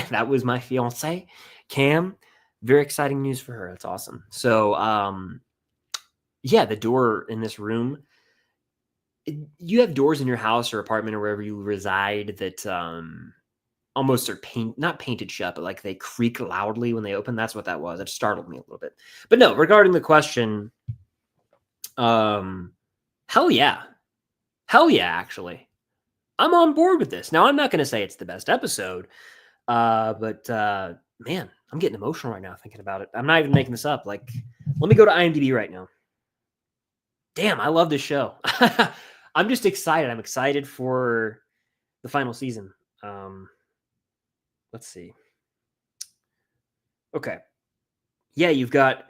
A: that was my fiance, Cam. Very exciting news for her. That's awesome. So, the door in this room, you have doors in your house or apartment or wherever you reside that almost are not painted shut, but they creak loudly when they open. That's what that was. It startled me a little bit. But no, regarding the question, hell yeah, actually. I'm on board with this. Now, I'm not going to say it's the best episode, but man, I'm getting emotional right now thinking about it. I'm not even making this up. Let me go to IMDb right now. Damn, I love this show. I'm just excited. I'm excited for the final season. Let's see. Okay. Yeah, you've got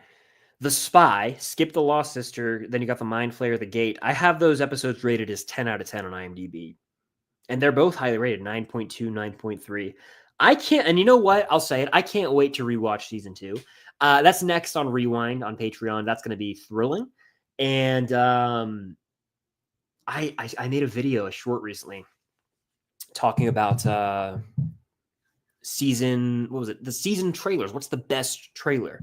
A: The Spy, Skip the Lost Sister, then you got The Mind Flayer, The Gate. I have those episodes rated as 10 out of 10 on IMDb. And they're both highly rated, 9.2, 9.3. I can't, and you know what? I'll say it. I can't wait to rewatch season 2. That's next on Rewind on Patreon. That's going to be thrilling. And I made a short recently, talking about season, what was it? The season trailers. What's the best trailer?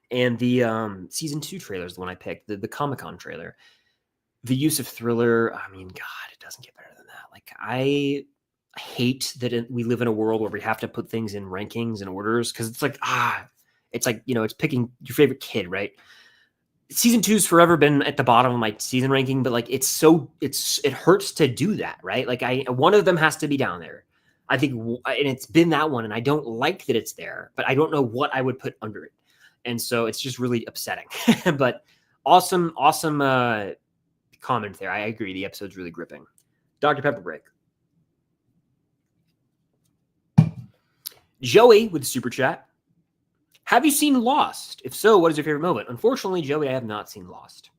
A: And the season 2 trailer is the one I picked, the Comic-Con trailer. The use of thriller, I mean, God, it doesn't get better than that. I hate that we live in a world where we have to put things in rankings and orders, because it's it's picking your favorite kid, right? Season 2's forever been at the bottom of my season ranking, but it hurts to do that, right? One of them has to be down there. I think, and it's been that one, and I don't like that it's there, but I don't know what I would put under it. And so it's just really upsetting. But awesome comment there. I agree. The episode's really gripping. Dr. Pepper break. Joey with the super chat. Have you seen Lost? If so, what is your favorite moment? Unfortunately, Joey, I have not seen Lost.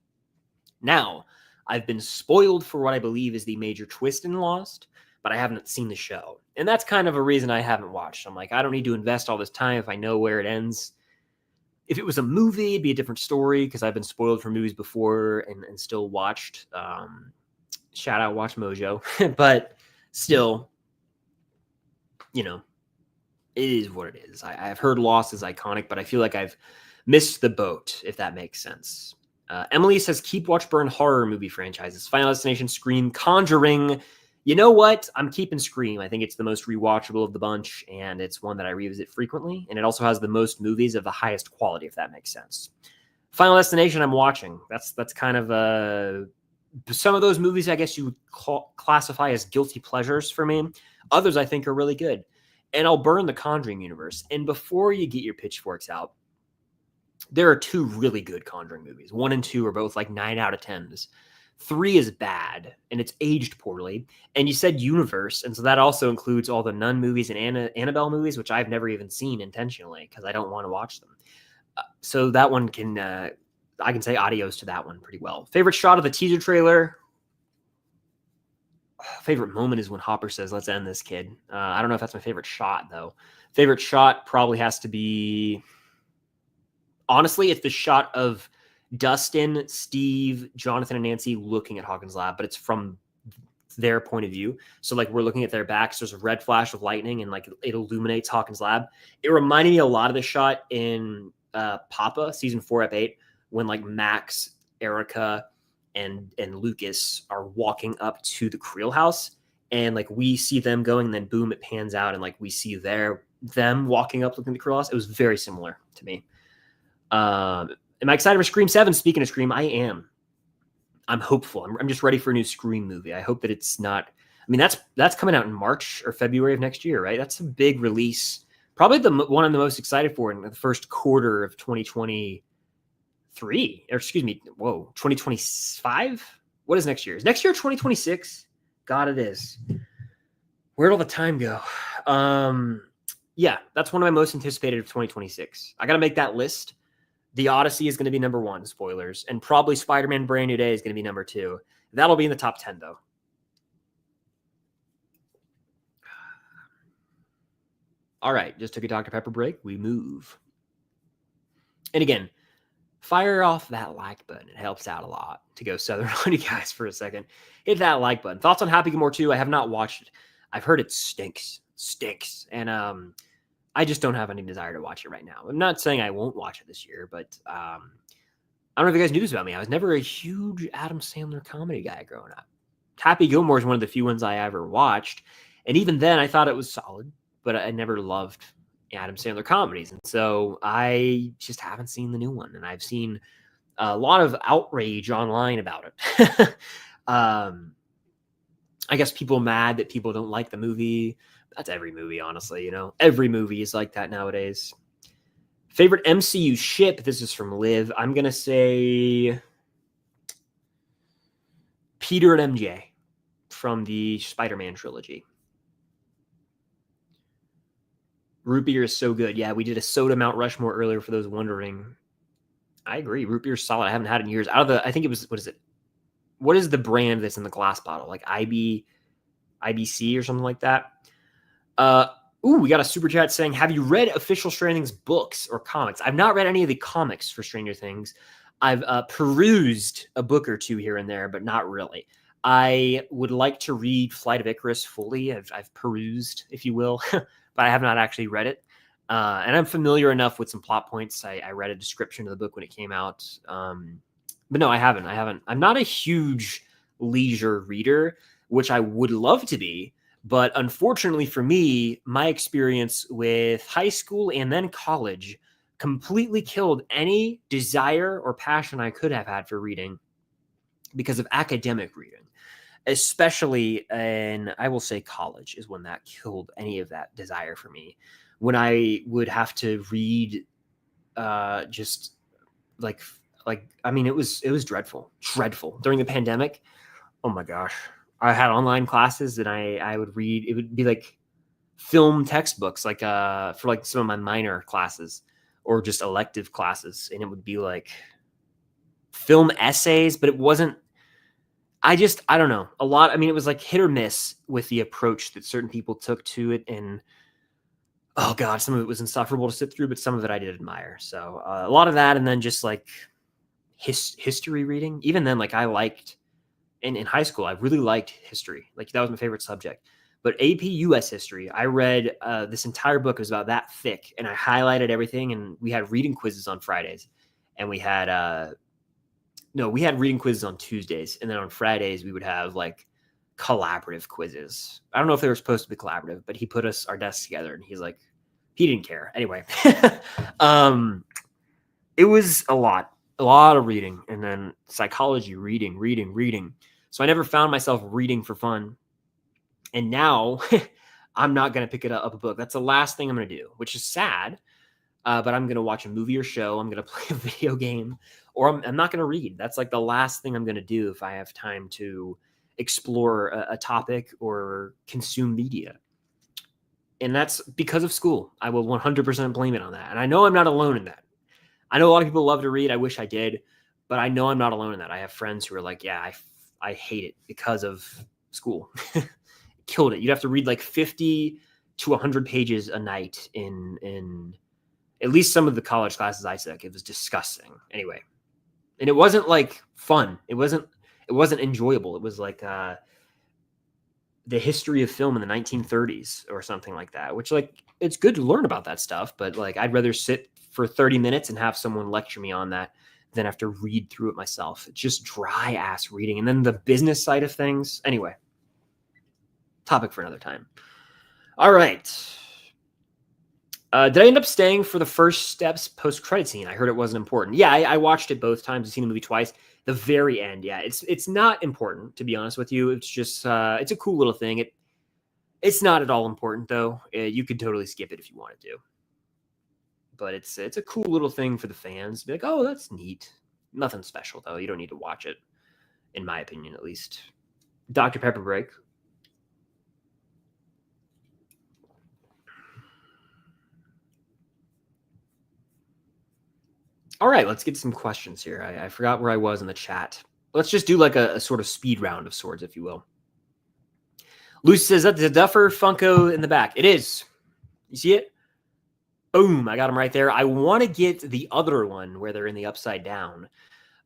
A: Now, I've been spoiled for what I believe is the major twist in Lost, but I haven't seen the show. And that's kind of a reason I haven't watched. I'm I don't need to invest all this time if I know where it ends. If it was a movie, it'd be a different story, because I've been spoiled for movies before and still watched. Shout out Watch Mojo. But still, it is what it is. I've heard Lost is iconic, but I feel like I've missed the boat, if that makes sense. Emily says, keep, watch, burn horror movie franchises. Final Destination, Scream, Conjuring. You know what? I'm keeping Scream. I think it's the most rewatchable of the bunch, and it's one that I revisit frequently. And it also has the most movies of the highest quality, if that makes sense. Final Destination, I'm watching. That's kind of some of those movies, I guess you would classify as guilty pleasures for me. Others I think are really good. And I'll burn the Conjuring universe. And before you get your pitchforks out, there are 2 really good Conjuring movies. 1 and 2 are both 9 out of 10s. 3 is bad, and it's aged poorly. And you said universe, and so that also includes all the Nun movies and Annabelle movies, which I've never even seen intentionally because I don't want to watch them. So that one I can say adios to that one pretty well. Favorite shot of the teaser trailer? Favorite moment is when Hopper says, let's end this, kid. I don't know if that's my favorite shot, though. Favorite shot probably has to be Honestly, it's the shot of Dustin, Steve, Jonathan, and Nancy looking at Hawkins' lab, but it's from their point of view. So like we're looking at their backs. There's a red flash of lightning, and like it illuminates Hawkins' lab. It reminded me a lot of the shot in Papa season 4, ep 8, when like Max, Erica, and Lucas are walking up to the Creel house, and like we see them going, and then boom, it pans out, and like we see them walking up looking at the Creel house. It was very similar to me. Am I excited for Scream 7? Speaking of Scream, I am. I'm hopeful. I'm just ready for a new Scream movie. I hope that it's not. I mean, that's coming out in March or February of next year, right? That's a big release. Probably the one I'm the most excited for in the first quarter of 2023. Or excuse me, 2025? What is next year? Is next year 2026? God, it is. Where'd all the time go? Yeah, that's one of my most anticipated of 2026. I got to make that list. The Odyssey is going to be number 1, spoilers, and probably Spider-Man Brand New Day is going to be number 2. That'll be in the top 10, though. All right, just took a Dr. Pepper break. We move. And again, fire off that like button. It helps out a lot to go Southern on you guys for a second. Hit that like button. Thoughts on Happy Gilmore 2? I have not watched it. I've heard it stinks. And I just don't have any desire to watch it right now. I'm not saying I won't watch it this year, but I don't know if you guys knew this about me. I was never a huge Adam Sandler comedy guy growing up. Happy Gilmore is one of the few ones I ever watched. And even then, I thought it was solid, but I never loved Adam Sandler comedies. And so I just haven't seen the new one. And I've seen a lot of outrage online about it. I guess people mad that people don't like the movie. That's every movie, honestly, every movie is like that nowadays. Favorite MCU ship. This is from Liv. I'm going to say Peter and MJ from the Spider-Man trilogy. Root beer is so good. Yeah, we did a soda Mount Rushmore earlier for those wondering. I agree. Root beer is solid. I haven't had it in years. I think it was, what is it? What is the brand that's in the glass bottle? Like IBC or something like that? We got a super chat saying, have you read official Stranger Things books or comics? I've not read any of the comics for Stranger Things. I've perused a book or two here and there, but not really. I would like to read Flight of Icarus fully. I've perused, if you will, but I have not actually read it. And I'm familiar enough with some plot points. I read a description of the book when it came out. But no, I haven't. I'm not a huge leisure reader, which I would love to be. But unfortunately for me, my experience with high school and then college completely killed any desire or passion I could have had for reading because of academic reading, especially in, I will say, college is when that killed any of that desire for me. When I would have to read just like I mean, it was dreadful during the pandemic. Oh my gosh. I had online classes and I would read, it would be like film textbooks, like for like some of my minor classes or just elective classes. And it would be like film essays, but it wasn't, I don't know, a lot. I mean, it was like hit or miss with the approach that certain people took to it. And oh God, some of it was insufferable to sit through, but some of it I did admire. So a lot of that. And then just like history reading, even then, like I liked, in high school, I really liked history. Like that was my favorite subject. But AP US history, I read this entire book. It was about that thick, and I highlighted everything. And we had reading quizzes on Fridays, and we had reading quizzes on Tuesdays, and then on Fridays we would have like collaborative quizzes. I don't know if they were supposed to be collaborative, but he put our desks together, and he's like, he didn't care anyway. It was a lot of reading, and then psychology reading. So I never found myself reading for fun. And now I'm not going to pick up a book. That's the last thing I'm going to do, which is sad. But I'm going to watch a movie or show. I'm going to play a video game, or I'm not going to read. That's like the last thing I'm going to do if I have time to explore a topic or consume media. And that's because of school. I will 100% blame it on that. And I know I'm not alone in that. I know a lot of people love to read. I wish I did, but I know I'm not alone in that. I have friends who are like, yeah, I hate it because of school. Killed it. You'd have to read like 50 to 100 pages a night in At least some of the college classes I took, it was disgusting. Anyway, and it wasn't like fun. It wasn't enjoyable. It was like the history of film in the 1930s or something like that, which like it's good to learn about that stuff, but like I'd rather sit for 30 minutes and have someone lecture me on that than have to read through it myself. It's just dry ass reading. And then the business side of things. Anyway, topic for another time. All right. Did I end up staying for the first steps post-credit scene? I heard it wasn't important. Yeah, I watched it both times. I've seen the movie twice. The very end, yeah, it's not important, to be honest with you. It's just it's a cool little thing. It's not at all important though. You could totally skip it if you wanted to. But it's a cool little thing for the fans. Be like, oh, that's neat. Nothing special though. You don't need to watch it, in my opinion, at least. Dr. Pepper break. All right, let's get some questions here. I forgot where I was in the chat. Let's just do like a sort of speed round of sorts, if you will. Lucy says, that's the Duffer Funko in the back. It is. You see it? Boom, I got them right there. I want to get the other one where they're in the upside down,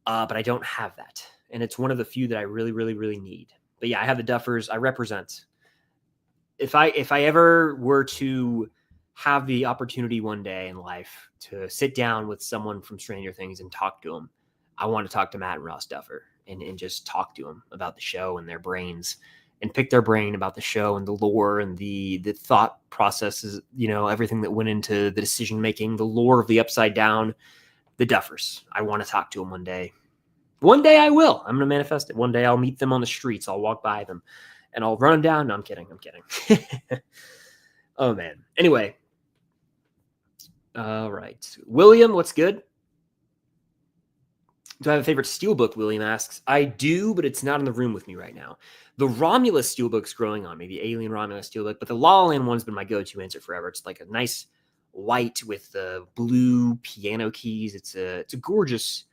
A: but I don't have that. And it's one of the few that I really, really, really need. But yeah, I have the Duffers. I represent. If I ever were to have the opportunity one day in life to sit down with someone from Stranger Things and talk to them, I want to talk to Matt and Ross Duffer and just talk to them about the show and their brains and pick their brain about the show and the lore and the thought processes, you know, everything that went into the decision making, the lore of the Upside Down, the Duffers. I want to talk to them one day. One day I will. I'm going to manifest it. One day I'll meet them on the streets. I'll walk by them and I'll run them down. No, I'm kidding. Oh, man. Anyway. All right. William, what's good? Do I have a favorite steelbook, William asks. I do, but it's not in the room with me right now. The Romulus steelbook's growing on me, the Alien Romulus steelbook, but the La La Land one's been my go-to answer forever. It's like a nice white with the blue piano keys. It's a gorgeous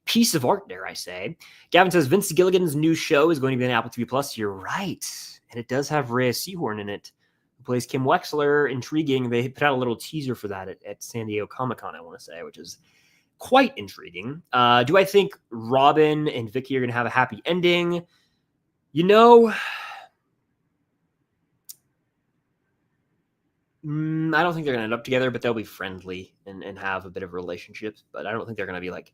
A: piece of art, dare I say. Gavin says, Vince Gilligan's new show is going to be on Apple TV+. You're right. And it does have Rhea Seehorn in it, who plays Kim Wexler. Intriguing. They put out a little teaser for that at San Diego Comic-Con, I want to say, which is quite intriguing. Do I think Robin and Vicky are going to have a happy ending? You know, I don't think they're going to end up together, but they'll be friendly and have a bit of relationships. But I don't think they're going to be like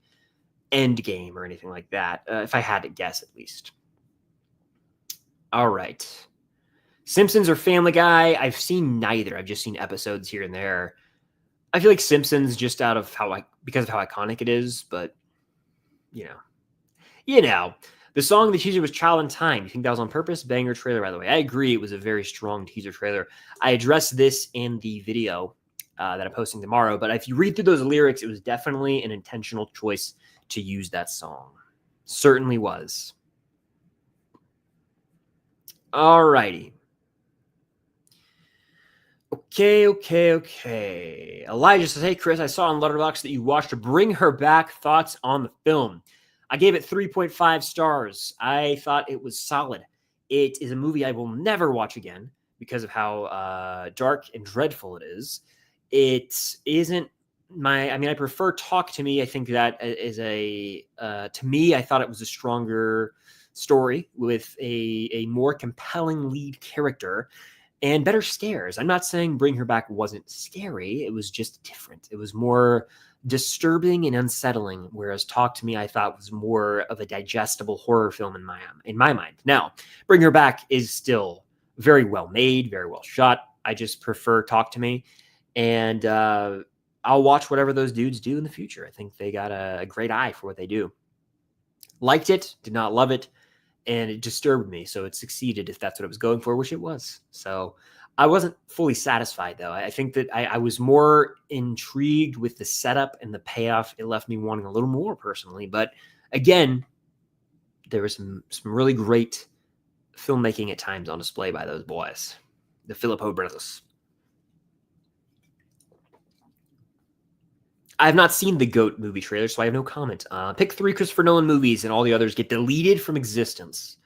A: end game or anything like that, if I had to guess at least. All right. Simpsons or Family Guy? I've seen neither. I've just seen episodes here and there. I feel like Simpsons just because of how iconic it is, but you know, the song, the teaser was Child in Time. You think that was on purpose? Banger trailer, by the way. I agree. It was a very strong teaser trailer. I addressed this in the video that I'm posting tomorrow, but if you read through those lyrics, it was definitely an intentional choice to use that song. Certainly was. All righty. Okay. Elijah says, hey, Chris, I saw on Letterboxd that you watched Bring Her Back. Thoughts on the film? I gave it 3.5 stars. I thought it was solid. It is a movie I will never watch again because of how dark and dreadful it is. It isn't I prefer Talk to Me. I think that is to me, I thought it was a stronger story with a more compelling lead character and better scares. I'm not saying Bring Her Back wasn't scary. It was just different. It was more disturbing and unsettling, whereas Talk to Me, I thought, was more of a digestible horror film in my mind. Now, Bring Her Back is still very well made, very well shot. I just prefer Talk to Me, and I'll watch whatever those dudes do in the future. I think they got a great eye for what they do. Liked it, did not love it, and it disturbed me. So it succeeded if that's what it was going for, which it was. So I wasn't fully satisfied, though. I think that I was more intrigued with the setup and the payoff. It left me wanting a little more personally. But again, there was some really great filmmaking at times on display by those boys, the Philippou brothers. I have not seen the GOAT movie trailer, so I have no comment. Pick 3 Christopher Nolan movies, and all the others get deleted from existence.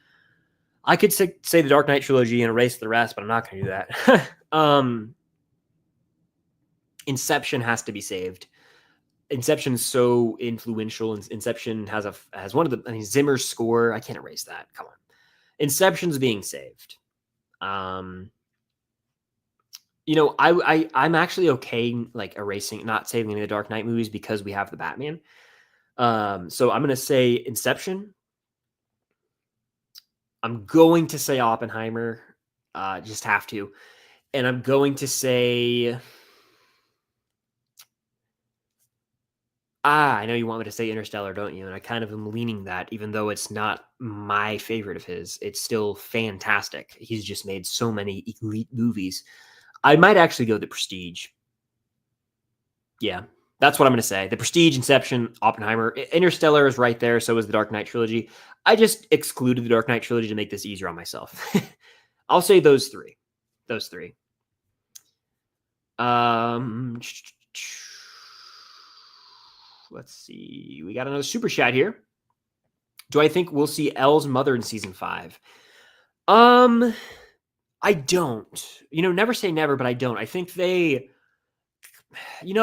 A: I could say the Dark Knight trilogy and erase the rest, but I'm not going to do that. Inception has to be saved. Inception's so influential. Inception has one of the, I mean, Zimmer's score. I can't erase that. Come on. Inception's being saved. I'm actually okay like erasing, not saving any of the Dark Knight movies because we have the Batman. So I'm gonna say Inception. I'm going to say Oppenheimer. Just have to. And I'm going to say I know you want me to say Interstellar, don't you? And I kind of am leaning that, even though it's not my favorite of his. It's still fantastic. He's just made so many elite movies. I might actually go The Prestige. Yeah, that's what I'm going to say. The Prestige, Inception, Oppenheimer. Interstellar is right there. So is the Dark Knight trilogy. I just excluded the Dark Knight trilogy to make this easier on myself. I'll say those three. Those three. Let's see. We got another super chat here. Do I think we'll see Elle's mother in season 5? I don't. Never say never, but I don't. I think they.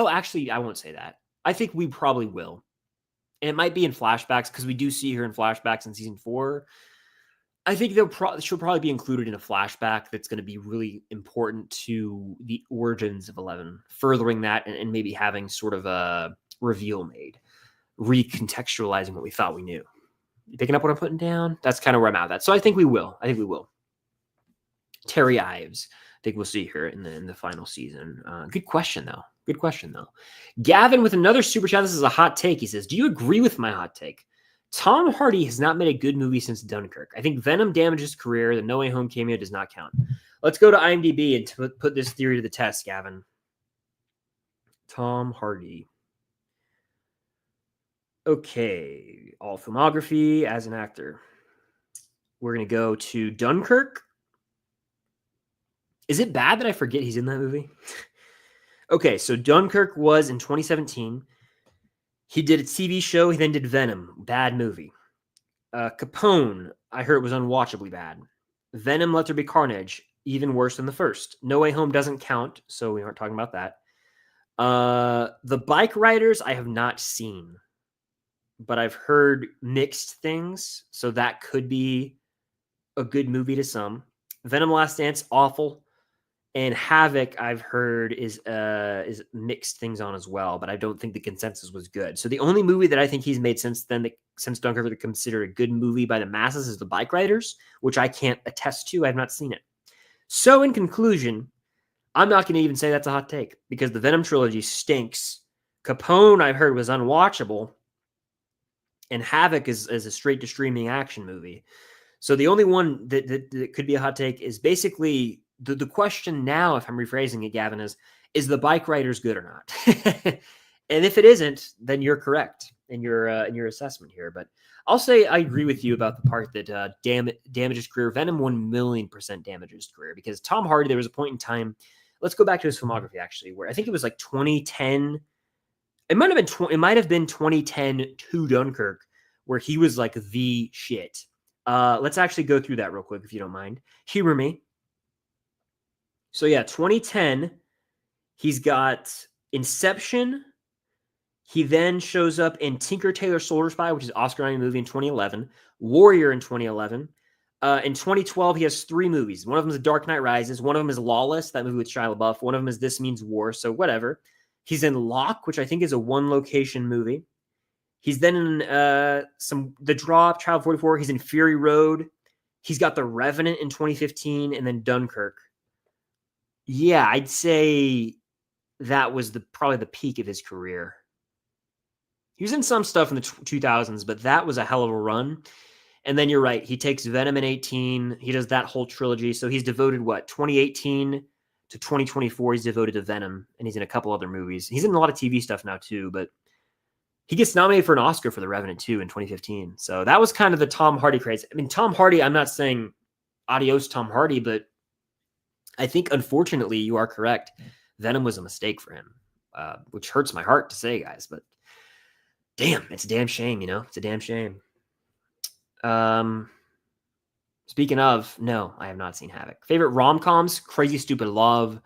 A: Actually, I won't say that. I think we probably will, and it might be in flashbacks because we do see her in flashbacks in season 4. I think she'll probably be included in a flashback that's going to be really important to the origins of 11, furthering that and maybe having sort of a reveal made, recontextualizing what we thought we knew. You picking up what I'm putting down? That's kind of where I'm at. That. So I think we will. Terry Ives. I think we'll see her in the final season. Good question though. Gavin with another super chat. This is a hot take. He says, "Do you agree with my hot take? Tom Hardy has not made a good movie since Dunkirk. I think Venom damaged his career. The No Way Home cameo does not count." Let's go to IMDb and put this theory to the test, Gavin. Tom Hardy. Okay. All filmography as an actor. We're going to go to Dunkirk. Is it bad that I forget he's in that movie? Okay, so Dunkirk was in 2017. He did a TV show. He then did Venom. Bad movie. Capone, I heard, was unwatchably bad. Venom, Let There Be Carnage, even worse than the first. No Way Home doesn't count, so we aren't talking about that. The Bike Riders, I have not seen, but I've heard mixed things, so that could be a good movie to some. Venom Last Dance, awful. And Havoc, I've heard, is mixed things on as well, but I don't think the consensus was good. So the only movie that I think he's made since Dunkirk to consider a good movie by the masses is The Bike Riders, which I can't attest to. I have not seen it. So in conclusion, I'm not going to even say that's a hot take because the Venom trilogy stinks. Capone, I've heard, was unwatchable. And Havoc is a straight-to-streaming action movie. So the only one that could be a hot take is basically... The question now, if I'm rephrasing it, Gavin, is the Bike Riders good or not? And if it isn't, then you're correct in your assessment here. But I'll say I agree with you about the part that damaged his career. Venom 1,000,000% damaged his career because Tom Hardy, there was a point in time. Let's go back to his filmography actually, where I think it was like 2010. It might have been 2010 to Dunkirk, where he was like the shit. Let's actually go through that real quick if you don't mind. Humor me. So yeah, 2010, he's got Inception. He then shows up in Tinker Tailor Soldier Spy, which is an Oscar-nominated movie in 2011. Warrior in 2011. In 2012, he has 3 movies. One of them is Dark Knight Rises. One of them is Lawless, that movie with Shia LaBeouf. One of them is This Means War, so whatever. He's in Locke, which I think is a one-location movie. He's then in The Drop, Child 44. He's in Fury Road. He's got The Revenant in 2015, and then Dunkirk. Yeah, I'd say that was probably the peak of his career. He was in some stuff in the 2000s, but that was a hell of a run. And then you're right. He takes Venom in 18. He does that whole trilogy. So he's devoted, 2018 to 2024, he's devoted to Venom. And he's in a couple other movies. He's in a lot of TV stuff now, too. But he gets nominated for an Oscar for The Revenant, too, in 2015. So that was kind of the Tom Hardy craze. I mean, Tom Hardy, I'm not saying adios Tom Hardy, but I think, unfortunately, you are correct. Venom was a mistake for him, which hurts my heart to say, guys. But damn, it's a damn shame, It's a damn shame. Speaking of, no, I have not seen Havoc. Favorite rom-coms? Crazy Stupid Love,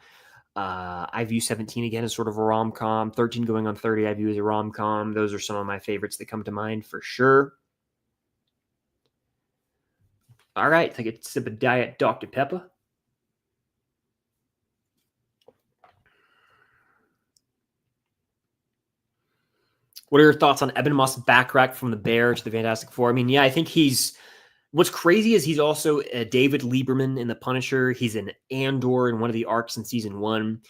A: I view 17 again as sort of a rom-com. 13 going on 30 I view as a rom-com. Those are some of my favorites that come to mind for sure. All right, take a sip of Diet Dr. Pepper. What are your thoughts on Ebon Moss' backtrack from the Bear to the Fantastic Four? I mean, yeah, I think he's... What's crazy is he's also David Lieberman in The Punisher. He's an Andor in one of the arcs in season 1.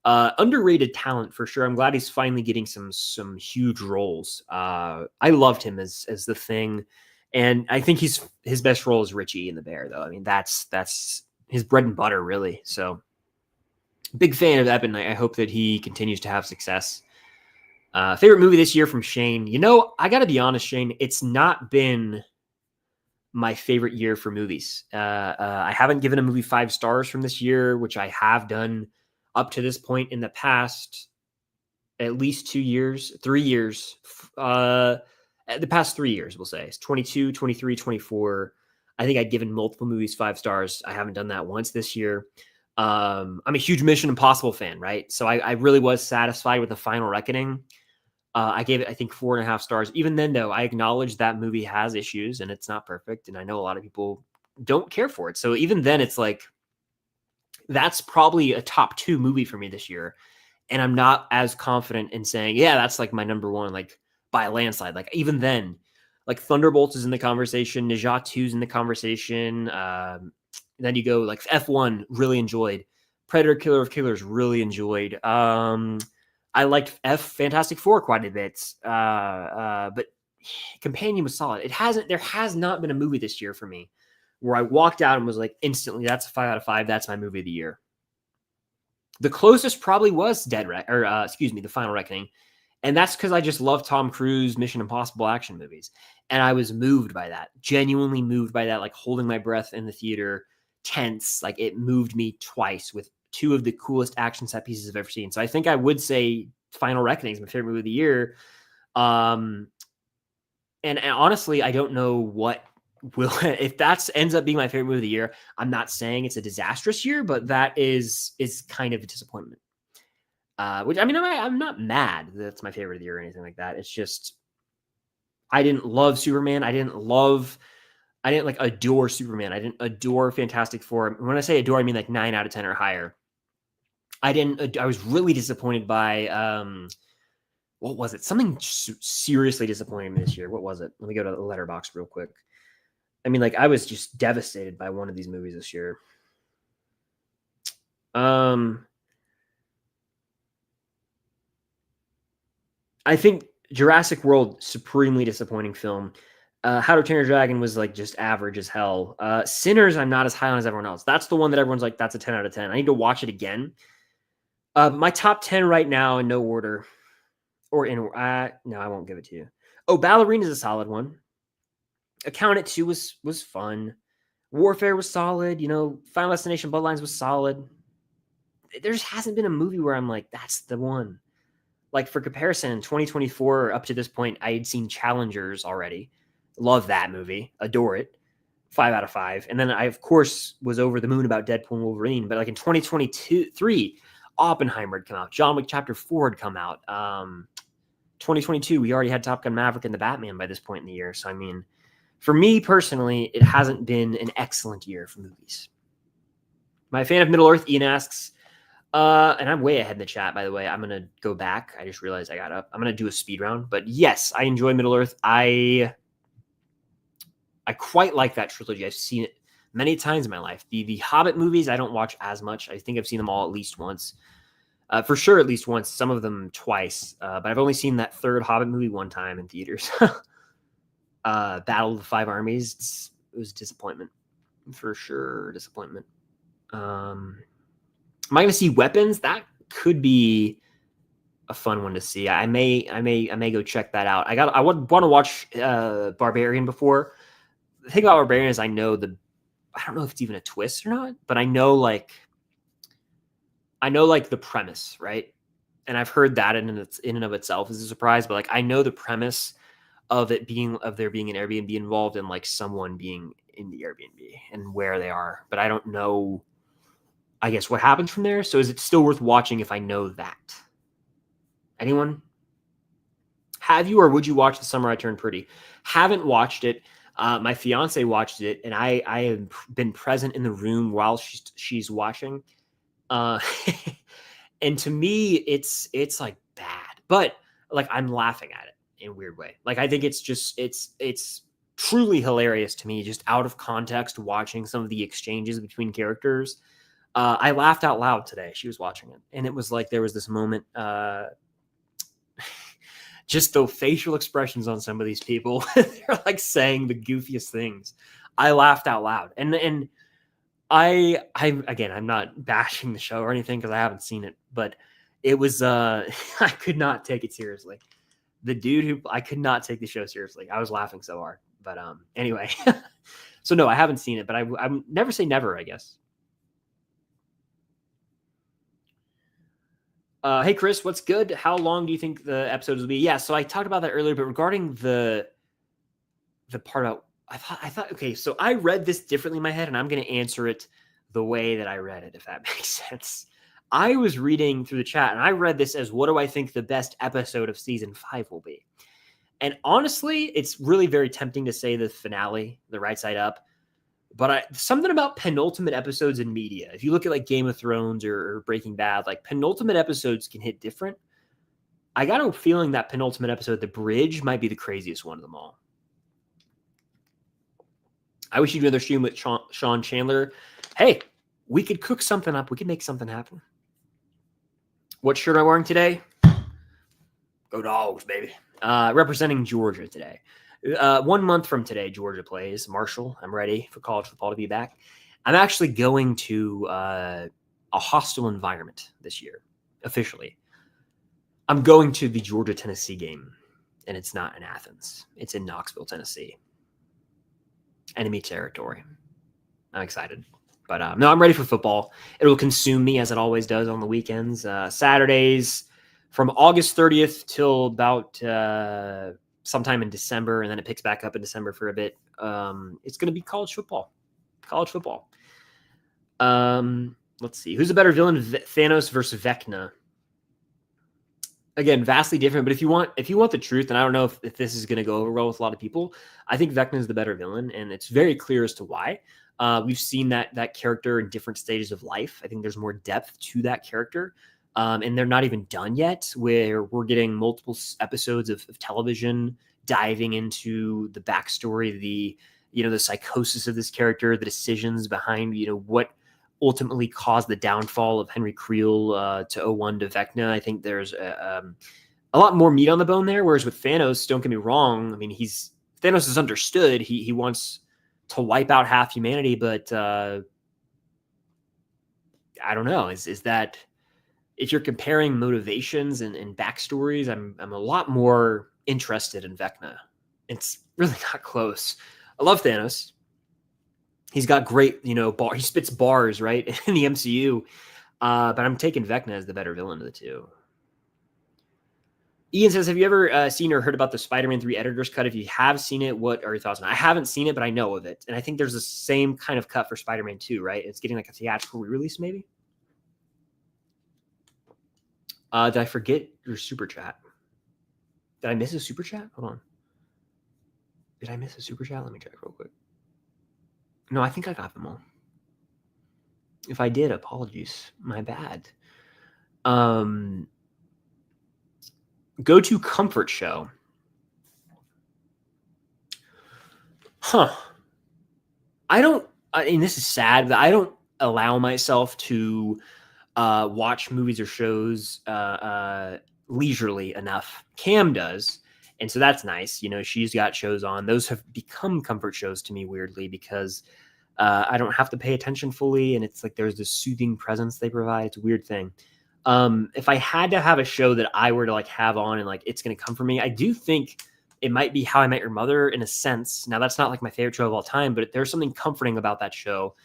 A: Underrated talent for sure. I'm glad he's finally getting some huge roles. I loved him as the Thing, and I think his best role is Richie in the Bear, though. I mean, that's his bread and butter, really. So, big fan of Eben. I hope that he continues to have success. Favorite movie this year from Shane. You know, I got to be honest, Shane. It's not been my favorite year for movies. I haven't given a movie 5 stars from this year, which I have done up to this point in the past at least 2 years, 3 years. The past 3 years, we'll say. It's 22, 23, 24. I think I'd given multiple movies 5 stars. I haven't done that once this year. I'm a huge Mission Impossible fan, right? So I really was satisfied with The Final Reckoning. I gave it, I think, 4.5 stars. Even then, though, I acknowledge that movie has issues and it's not perfect. And I know a lot of people don't care for it. So even then, it's like, that's probably a top 2 movie for me this year. And I'm not as confident in saying, yeah, that's like my number 1, like by a landslide. Like even then, like Thunderbolts is in the conversation. Najat 2's in the conversation. Then you go like F1, really enjoyed. Predator Killer of Killers, really enjoyed. I liked Fantastic Four quite a bit, but Companion was solid. There has not been a movie this year for me where I walked out and was like, instantly, that's a 5 out of 5. That's my movie of the year. The closest probably was The Final Reckoning. And that's because I just love Tom Cruise, Mission Impossible action movies. And I was moved by that, genuinely moved by that, like holding my breath in the theater, tense. Like it moved me twice with 2 of the coolest action set pieces I've ever seen. So I think I would say Final Reckoning is my favorite movie of the year. And honestly, I don't know what will, if that ends up being my favorite movie of the year. I'm not saying it's a disastrous year, but that is kind of a disappointment. Which, I mean, I'm not mad that it's my favorite of the year or anything like that. It's just, I didn't love Superman. I didn't like adore Superman. I didn't adore Fantastic Four. When I say adore, I mean like 9 out of 10 or higher. I was really disappointed by, what was it? Something seriously disappointing me this year. What was it? Let me go to the Letterboxd real quick. I mean, like I was just devastated by one of these movies this year. I think Jurassic World, supremely disappointing film. How to Train Your Dragon was like just average as hell. Sinners, I'm not as high on as everyone else. That's the one that everyone's like, that's a 10 out of 10. I need to watch it again. My top 10 right now in no order, or in no, I won't give it to you. Oh, Ballerina is a solid one. Accountant 2 was fun. Warfare was solid. You know, Final Destination Bloodlines was solid. There just hasn't been a movie where I'm like, that's the one. Like for comparison, in 2024 up to this point, I had seen Challengers already. Love that movie. Adore it. 5 out of 5. And then I, of course, was over the moon about Deadpool and Wolverine. But like in 2023, Oppenheimer had come out. John Wick Chapter 4 had come out. 2022, we already had Top Gun Maverick and The Batman by this point in the year. So, I mean, for me personally, it hasn't been an excellent year for movies. My fan of Middle-earth, Ian asks, and I'm way ahead in the chat, by the way. I'm going to go back. I just realized I got up. I'm going to do a speed round. But yes, I enjoy Middle-earth. I quite like that trilogy. I've seen it many times in my life. The Hobbit movies, I don't watch as much. I think I've seen them all at least once. For sure, at least once. Some of them twice. But I've only seen that third Hobbit movie one time in theaters. Battle of the Five Armies. It was a disappointment. For sure, disappointment. Am I going to see Weapons? That could be a fun one to see. I may go check that out. I would want to watch Barbarian before. The thing about Barbarian is I don't know if it's even a twist or not, but I know like the premise, right? And I've heard that in and of itself is a surprise, but like I know the premise of there being an Airbnb involved and like someone being in the Airbnb and where they are, but I don't know I guess what happens from there. So is it still worth watching if I know that? Anyone? Have you or would you watch The Summer I Turned Pretty? Haven't watched it. My fiance watched it, and I have been present in the room while she's watching. And to me, it's like bad, but like I'm laughing at it in a weird way. Like I think it's just it's truly hilarious to me, just out of context, watching some of the exchanges between characters. I laughed out loud today. She was watching it, and it was like there was this moment. Just the facial expressions on some of these people, they're like saying the goofiest things. I laughed out loud, and I again, I'm not bashing the show or anything because I haven't seen it, but it was I could not take it seriously. The dude who I could not take the show seriously. I was laughing so hard. But anyway, so no, I haven't seen it, but I'm never say never, I guess. Hey Chris, what's good? How long do you think the episodes will be? Yeah, so I talked about that earlier, but regarding the part about I thought okay, so I read this differently in my head, and I'm going to answer it the way that I read it, if that makes sense. I was reading through the chat, and I read this as what do I think the best episode of season 5 will be? And honestly, it's really very tempting to say the finale, the right side up. But something about penultimate episodes in media, if you look at like Game of Thrones or Breaking Bad, like penultimate episodes can hit different. I got a feeling that penultimate episode, The Bridge, might be the craziest one of them all. I wish you'd do another stream with Sean Chandler. Hey, we could cook something up. We could make something happen. What shirt am I wearing today? Go Dogs, baby. Representing Georgia today. 1 month from today, Georgia plays Marshall. I'm ready for college football to be back. I'm actually going to a hostile environment this year, officially. I'm going to the Georgia-Tennessee game, and it's not in Athens. It's in Knoxville, Tennessee. Enemy territory. I'm excited. But no, I'm ready for football. It will consume me as it always does on the weekends. Saturdays from August 30th till about sometime in December, and then it picks back up in December for a bit. It's going to be college football. College football. Let's see. Who's a better villain, Thanos versus Vecna? Again, vastly different, but if you want the truth, and I don't know if this is going to go over well with a lot of people, I think Vecna is the better villain, and it's very clear as to why. We've seen that character in different stages of life. I think there's more depth to that character, and they're not even done yet, where we're getting multiple episodes of television diving into the backstory, the psychosis of this character, the decisions behind, what ultimately caused the downfall of Henry Creel to 01 to Vecna. I think there's a lot more meat on the bone there. Whereas with Thanos, don't get me wrong. I mean, Thanos is understood. He wants to wipe out half humanity, but I don't know. Is that if you're comparing motivations and backstories, I'm a lot more interested in Vecna. It's really not close. I love Thanos. He's got great, he spits bars, right, in the MCU. But I'm taking Vecna as the better villain of the two. Ian says, have you ever seen or heard about the Spider-Man 3 editor's cut? If you have seen it, what are your thoughts on it? I haven't seen it, but I know of it. And I think there's the same kind of cut for Spider-Man 2, right? It's getting like a theatrical re-release, maybe? Did I forget your super chat? Did I miss a super chat? Hold on. Did I miss a super chat? Let me check real quick. No, I think I got them all. If I did, apologies. My bad. Go to comfort show. Huh. This is sad, but I don't allow myself to watch movies or shows leisurely enough. Cam does. And so that's nice. She's got shows on. Those have become comfort shows to me weirdly because I don't have to pay attention fully. And it's like there's this soothing presence they provide. It's a weird thing. If I had to have a show that I were to like have on and like it's going to come for me, I do think it might be How I Met Your Mother in a sense. Now, that's not like my favorite show of all time, but there's something comforting about that show.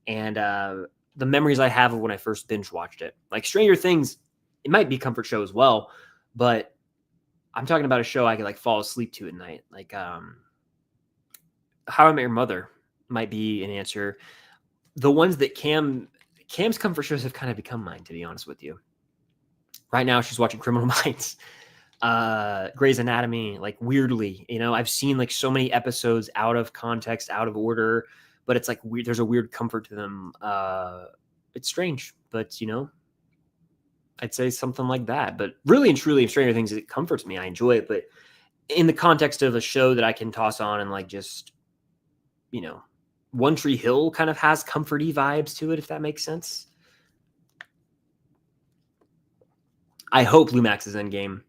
A: And the memories I have of when I first binge watched it. Like Stranger Things, it might be comfort show as well, but I'm talking about a show I could like fall asleep to at night. Like How I Met Your Mother might be an answer. The ones that Cam Cam's comfort shows have kind of become mine, to be honest with you. Right now, she's watching Criminal Minds, Grey's Anatomy, like weirdly, I've seen like so many episodes out of context, out of order, but it's like weird. There's a weird comfort to them. It's strange, but I'd say something like that. But really and truly, Stranger Things, it comforts me. I enjoy it, but in the context of a show that I can toss on and like just, One Tree Hill kind of has comforty vibes to it, if that makes sense. I hope Lumax's Endgame.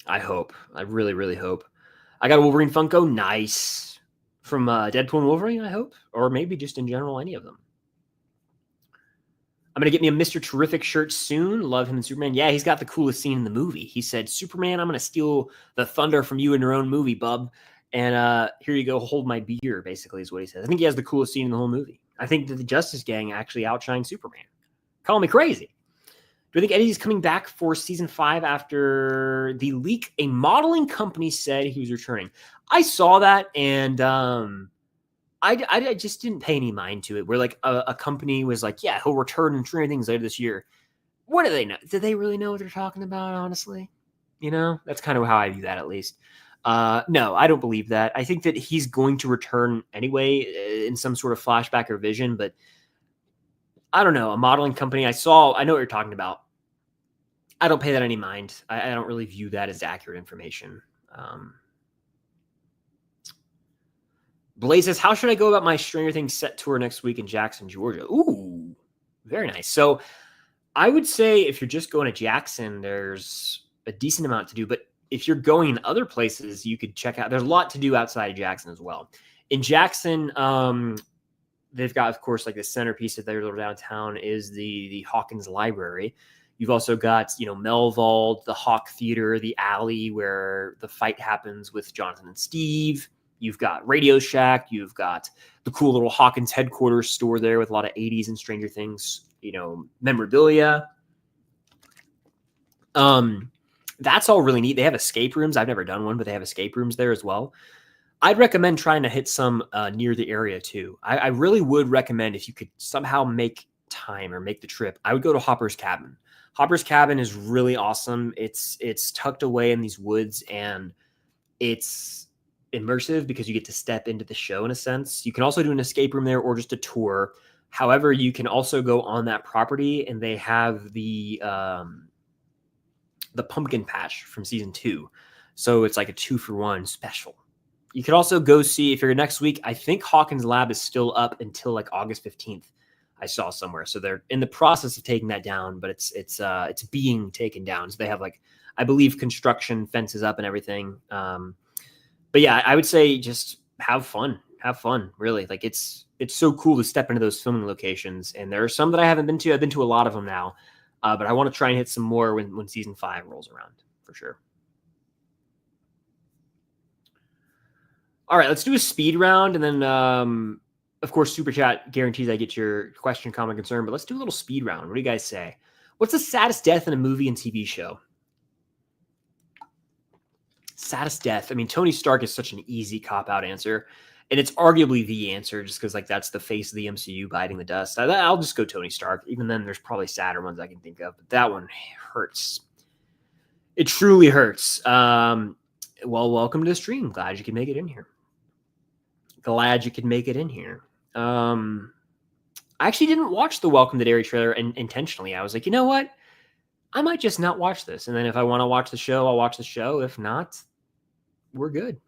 A: I hope. I really, really hope. I got a Wolverine Funko. Nice. From Deadpool and Wolverine, I hope. Or maybe just in general, any of them. I'm going to get me a Mr. Terrific shirt soon. Love him and Superman. Yeah, he's got the coolest scene in the movie. He said, Superman, I'm going to steal the thunder from you in your own movie, bub. And here you go, hold my beer, basically, is what he says. I think he has the coolest scene in the whole movie. I think that the Justice Gang actually outshines Superman. Call me crazy. Do I think Eddie's coming back for season 5 after the leak? A modeling company said he was returning. I saw that, and I just didn't pay any mind to it. Where like a company was like, yeah, he'll return and Stranger Things later this year. What do they know? Do they really know what they're talking about, honestly? That's kind of how I view that, at least. No, I don't believe that. I think that he's going to return anyway in some sort of flashback or vision, but I don't know. A modeling company I know what you're talking about. I don't pay that any mind. I don't really view that as accurate information. Blaze says, how should I go about my Stranger Things set tour next week in Jackson, Georgia? Ooh, very nice. So I would say if you're just going to Jackson, there's a decent amount to do. But if you're going in other places, you could check out. There's a lot to do outside of Jackson as well. In Jackson, they've got, of course, like the centerpiece of their little downtown is the Hawkins Library. You've also got, Melvald, the Hawk Theater, the alley where the fight happens with Jonathan and Steve. You've got Radio Shack. You've got the cool little Hawkins headquarters store there with a lot of 80s and Stranger Things, memorabilia. That's all really neat. They have escape rooms. I've never done one, but they have escape rooms there as well. I'd recommend trying to hit some near the area too. I really would recommend, if you could somehow make time or make the trip, I would go to Hopper's Cabin. Hopper's Cabin is really awesome. It's tucked away in these woods, and it's immersive because you get to step into the show in a sense. You can also do an escape room there or just a tour. However, you can also go on that property, and they have the pumpkin patch from season 2. So it's like a 2-for-1 special. You could also go see, if you're next week, I think Hawkins Lab is still up until like August 15th. I saw somewhere. So they're in the process of taking that down, but it's being taken down. So they have like, I believe, construction fences up and everything. But yeah, I would say just have fun, really. Like it's so cool to step into those filming locations. And there are some that I haven't been to. I've been to a lot of them now, but I want to try and hit some more when season 5 rolls around, for sure. All right, let's do a speed round, and then, of course, Super Chat guarantees I get your question, comment, concern, but let's do a little speed round. What do you guys say? What's the saddest death in a movie and TV show? Saddest death. I mean, Tony Stark is such an easy cop-out answer, and it's arguably the answer just because, like, that's the face of the MCU biting the dust. I'll just go Tony Stark. Even then, there's probably sadder ones I can think of, but that one hurts. It truly hurts. Well, welcome to the stream. Glad you could make it in here. I actually didn't watch the Welcome to Derry trailer intentionally. I was like, you know what? I might just not watch this. And then if I want to watch the show, I'll watch the show. If not, we're good.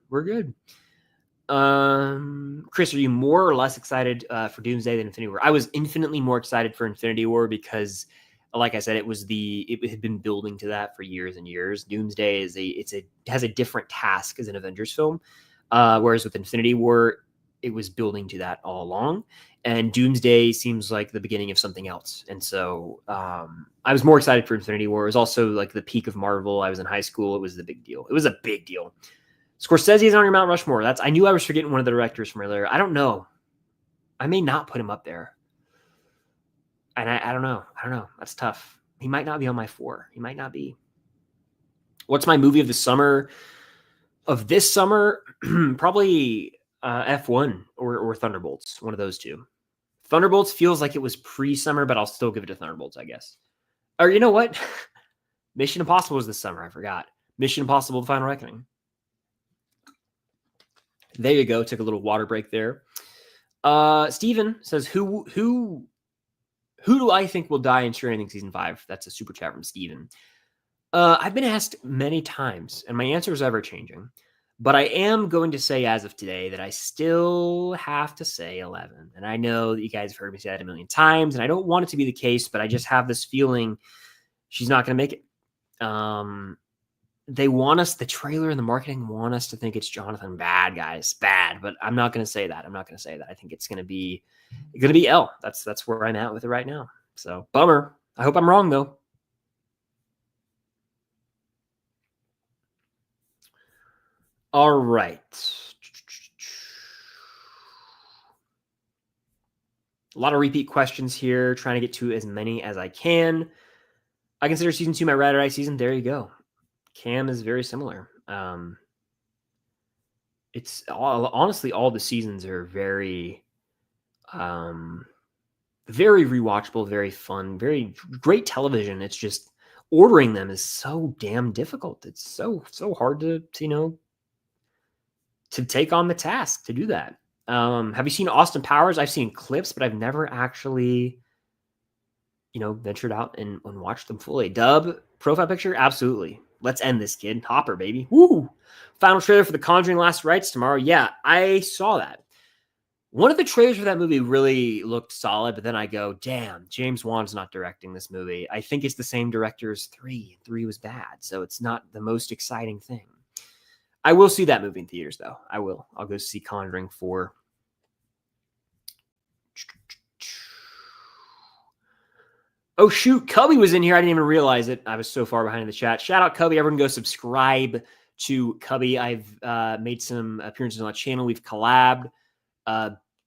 A: Chris, are you more or less excited for Doomsday than Infinity War? I was infinitely more excited for Infinity War because, like I said, it had been building to that for years and years. Doomsday has a different task as an Avengers film. Whereas with Infinity War, it was building to that all along. And Doomsday seems like the beginning of something else. And so I was more excited for Infinity War. It was also like the peak of Marvel. I was in high school. It was the big deal. It was a big deal. Scorsese is on your Mount Rushmore. I knew I was forgetting one of the directors from earlier. I don't know. I may not put him up there. And I don't know. That's tough. He might not be on my 4. He might not be. What's my movie of the summer? Of this summer, probably F1 or Thunderbolts, one of those two. Thunderbolts feels like it was pre-summer, but I'll still give it to Thunderbolts, I guess. Or you know what? Mission Impossible was this summer. I forgot. Mission Impossible: The Final Reckoning. There you go. Took a little water break there. Steven says, who do I think will die in Stranger Things season 5? That's a super chat from Steven. I've been asked many times, and my answer is ever changing. But I am going to say as of today that I still have to say 11. And I know that you guys have heard me say that a million times, and I don't want it to be the case, but I just have this feeling she's not going to make it. They want us, the trailer and the marketing want us to think it's Jonathan. Bad, guys. Bad. But I'm not going to say that. I think it's going to be Elle. That's where I'm at with it right now. So, bummer. I hope I'm wrong, though. All right. A lot of repeat questions here. Trying to get to as many as I can. I consider season 2 my ride or die season. There you go. Cam is very similar. It's honestly, all the seasons are very rewatchable, very fun, very great television. It's just ordering them is so damn difficult. It's so hard to take on the task to do that. Have you seen Austin Powers? I've seen clips, but I've never actually, ventured out and watched them fully. Dub, profile picture? Absolutely. Let's end this, kid. Hopper, baby. Woo! Final trailer for The Conjuring Last Rites tomorrow. Yeah, I saw that. One of the trailers for that movie really looked solid, but then I go, damn, James Wan's not directing this movie. I think it's the same director as 3. 3 was bad, so it's not the most exciting thing. I will see that movie in theaters, though. I will. I'll go see Conjuring 4. Oh, shoot. Cubby was in here. I didn't even realize it. I was so far behind in the chat. Shout out Cubby. Everyone go subscribe to Cubby. I've made some appearances on the channel. We've collabed.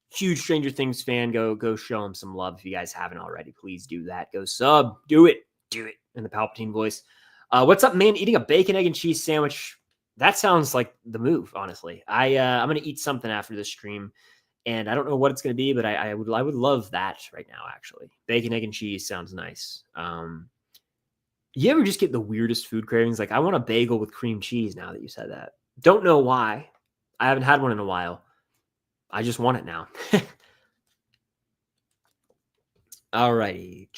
A: Huge Stranger Things fan. Go show him some love if you guys haven't already. Please do that. Go sub. Do it. In the Palpatine voice. What's up, man? Eating a bacon, egg, and cheese sandwich. That sounds like the move, honestly. I'm going to eat something after this stream, and I don't know what it's going to be, but I would love that right now, actually. Bacon, egg, and cheese sounds nice. You ever just get the weirdest food cravings? Like, I want a bagel with cream cheese now that you said that. Don't know why. I haven't had one in a while. I just want it now. All righty.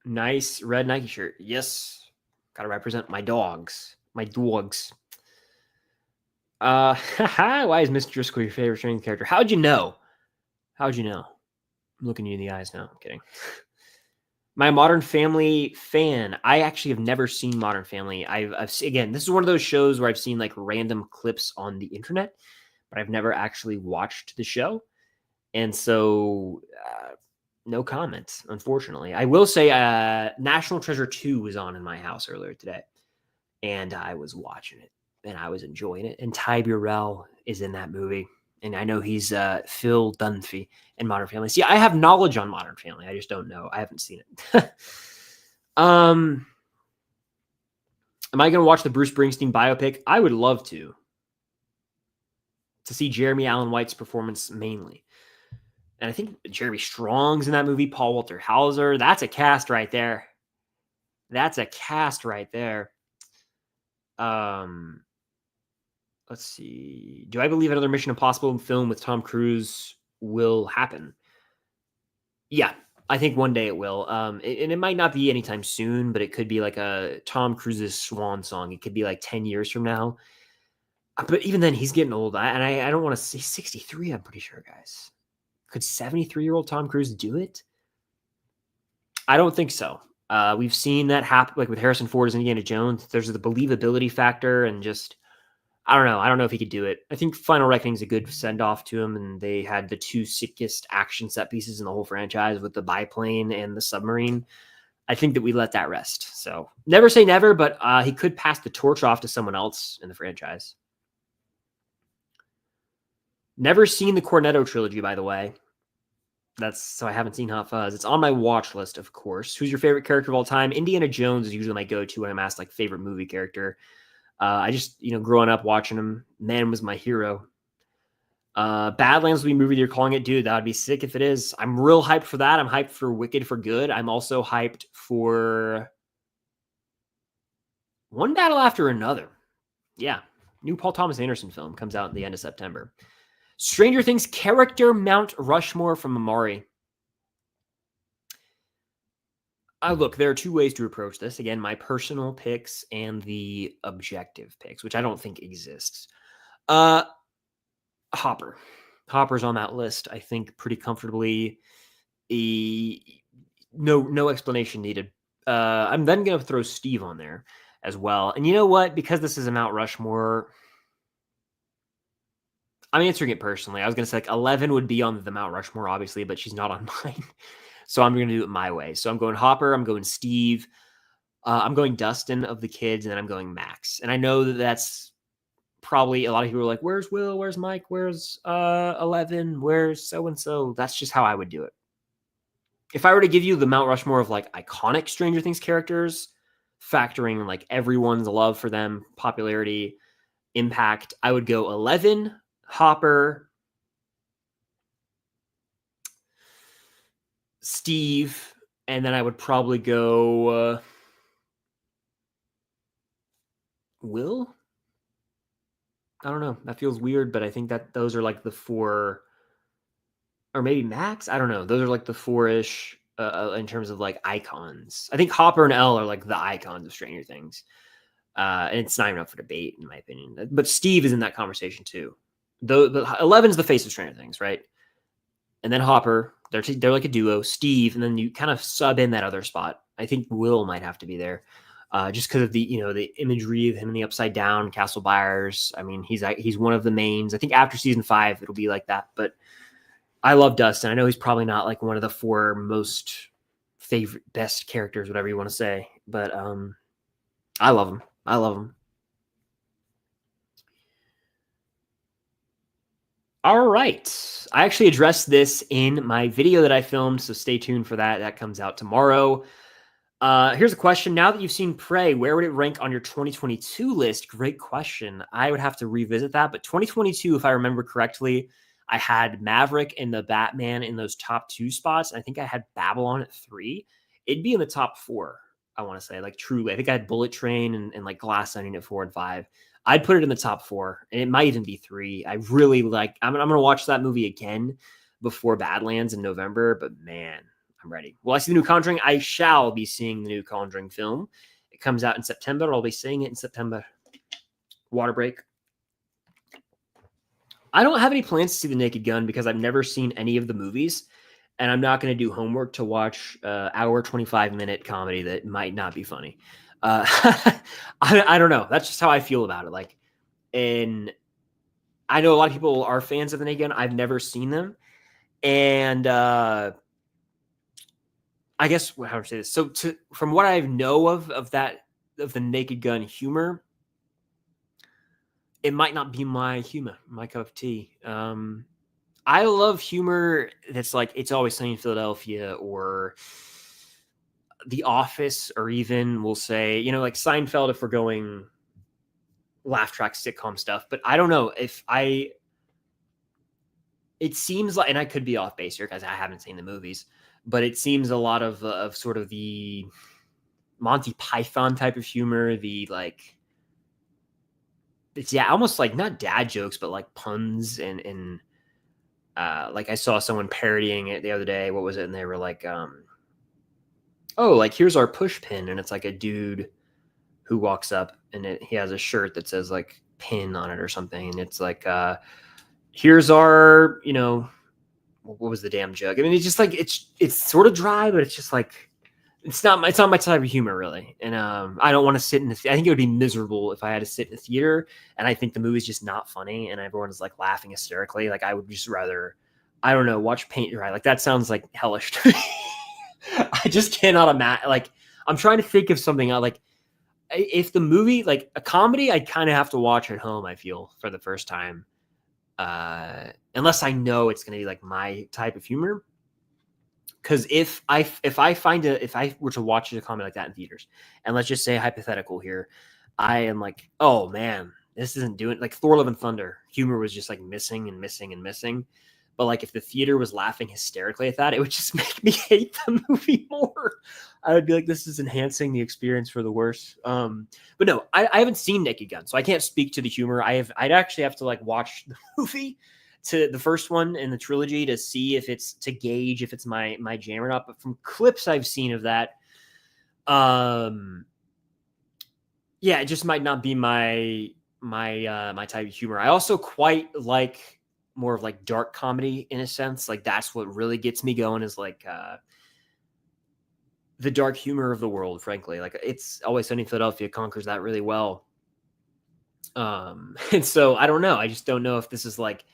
A: Nice red Nike shirt. Yes. Gotta represent my dogs. My dogs. Why is Mr. Driscoll your favorite Stranger Things character? How'd you know? I'm looking you in the eyes now. I'm kidding. My Modern Family fan. I actually have never seen Modern Family. Again, this is one of those shows where I've seen like random clips on the internet, but I've never actually watched the show. And so no comments, unfortunately. I will say National Treasure 2 was on in my house earlier today, and I was watching it, and I was enjoying it. And Ty Burrell is in that movie, and I know he's Phil Dunphy in Modern Family. See, I have knowledge on Modern Family. I just don't know. I haven't seen it. Am I going to watch the Bruce Springsteen biopic? I would love to see Jeremy Allen White's performance mainly. And I think Jeremy Strong's in that movie. Paul Walter Hauser. That's a cast right there. Let's see. Do I believe another Mission Impossible film with Tom Cruise will happen? Yeah, I think one day it will. And it might not be anytime soon, but it could be like a Tom Cruise's swan song. It could be like 10 years from now. But even then, he's getting old. I don't want to say 63, I'm pretty sure, guys. Could 73-year-old Tom Cruise do it? I don't think so. We've seen that happen, like with Harrison Ford as Indiana Jones. There's the believability factor, and just I don't know. I don't know if he could do it. I think Final Reckoning is a good send-off to him, and they had the 2 sickest action set pieces in the whole franchise with the biplane and the submarine. I think that we let that rest. So never say never, but he could pass the torch off to someone else in the franchise. Never seen the Cornetto trilogy, by the way. So I haven't seen Hot Fuzz. It's on my watch list, of course. Who's your favorite character of all time? Indiana Jones is usually my go-to when I'm asked like favorite movie character. I just, growing up watching him, man was my hero. Badlands will be movie you're calling it, dude. That would be sick if it is. I'm real hyped for that. I'm hyped for Wicked for Good. I'm also hyped for One Battle After Another. Yeah. New Paul Thomas Anderson film comes out at the end of September. Stranger Things character Mount Rushmore from Amari. Look, there are two ways to approach this. Again, my personal picks and the objective picks, which I don't think exists. Hopper. Hopper's on that list, I think, pretty comfortably. No explanation needed. I'm then going to throw Steve on there as well. And you know what? Because this is a Mount Rushmore, I'm answering it personally. I was going to say like 11 would be on the Mount Rushmore, obviously, but she's not on mine. So I'm going to do it my way. So I'm going Hopper. I'm going Steve. I'm going Dustin of the kids, and then I'm going Max. And I know that that's probably a lot of people are like, where's Will? Where's Mike? Where's 11? Where's so-and-so? That's just how I would do it. If I were to give you the Mount Rushmore of like iconic Stranger Things characters, factoring like everyone's love for them, popularity, impact, I would go 11, Hopper, Steve, and then I would probably go Will. I don't know. That feels weird, but I think that those are like the four, or maybe Max. I don't know. Those are like the four-ish in terms of like icons. I think Hopper and Elle are like the icons of Stranger Things. And it's not even up for debate, in my opinion. But Steve is in that conversation too. The 11 is the face of Stranger Things, right? And then Hopper, they're like a duo. Steve, and then you kind of sub in that other spot. I think Will might have to be there, just because of the the imagery of him in the Upside Down, Castle Byers. I mean, he's one of the mains. I think after season 5, it'll be like that. But I love Dustin. I know he's probably not like one of the 4 most favorite, best characters, whatever you want to say. But I love him. I love him. All right. I actually addressed this in my video that I filmed, so stay tuned for that. That comes out tomorrow. Here's a question. Now that you've seen Prey, where would it rank on your 2022 list? Great question. I would have to revisit that. But 2022, if I remember correctly, I had Maverick and the Batman in those top 2 spots. I think I had Babylon at 3. It'd be in the top 4, I want to say, like truly. I think I had Bullet Train and like Glass Onion at 4 and 5. I'd put it in the top 4, and it might even be 3. I really like. I'm going to watch that movie again before Badlands in November. But man, I'm ready. Will I see the new Conjuring? I shall be seeing the new Conjuring film. It comes out in September. I'll be seeing it in September. Water break. I don't have any plans to see The Naked Gun because I've never seen any of the movies, and I'm not going to do homework to watch hour 25-minute comedy that might not be funny. I don't know. That's just how I feel about it. Like, and I know a lot of people are fans of The Naked Gun. I've never seen them, and I guess how to say this. So, from what I know of the Naked Gun humor, it might not be my humor, my cup of tea. I love humor that's like It's Always Sunny in Philadelphia or The Office, or even we'll say, like Seinfeld if we're going laugh track sitcom stuff. But I don't know it seems like, and I could be off base here because I haven't seen the movies, but it seems a lot of sort of the Monty Python type of humor, the like, it's almost like not dad jokes, but like puns and like I saw someone parodying it the other day. What was it? And they were like, oh, like here's our push pin, and it's like a dude who walks up and he has a shirt that says like pin on it or something, and it's like here's our what was the damn joke? I mean, it's just like it's sort of dry, but it's just like it's not my type of humor really. And I don't want to sit in I think it would be miserable if I had to sit in a theater and I think the movie's just not funny and everyone's like laughing hysterically. Like I would just rather, I don't know, watch paint dry. Like that sounds like hellish to me. I just cannot imagine. Like I'm trying to think of something like if the movie, like a comedy, I kind of have to watch at home, I feel, for the first time. Unless I know it's going to be like my type of humor. Because if I were to watch a comedy like that in theaters, and let's just say hypothetical here, I am like, oh man, this isn't doing like Thor: Love and Thunder. Humor was just like missing and missing and missing. But like if the theater was laughing hysterically at that, it would just make me hate the movie more. I would be like, this is enhancing the experience for the worse. But no, I haven't seen Naked Gun, so I can't speak to the humor. I'd actually have to like watch the movie, to the first one in the trilogy, to see if it's, to gauge if it's my jam or not. But from clips I've seen of that, yeah, it just might not be my type of humor. I also quite like more of like dark comedy in a sense. Like that's what really gets me going, is like the dark humor of the world, frankly. Like It's Always Sunny in Philadelphia conquers that really well. And so I don't know. I just don't know if this is like,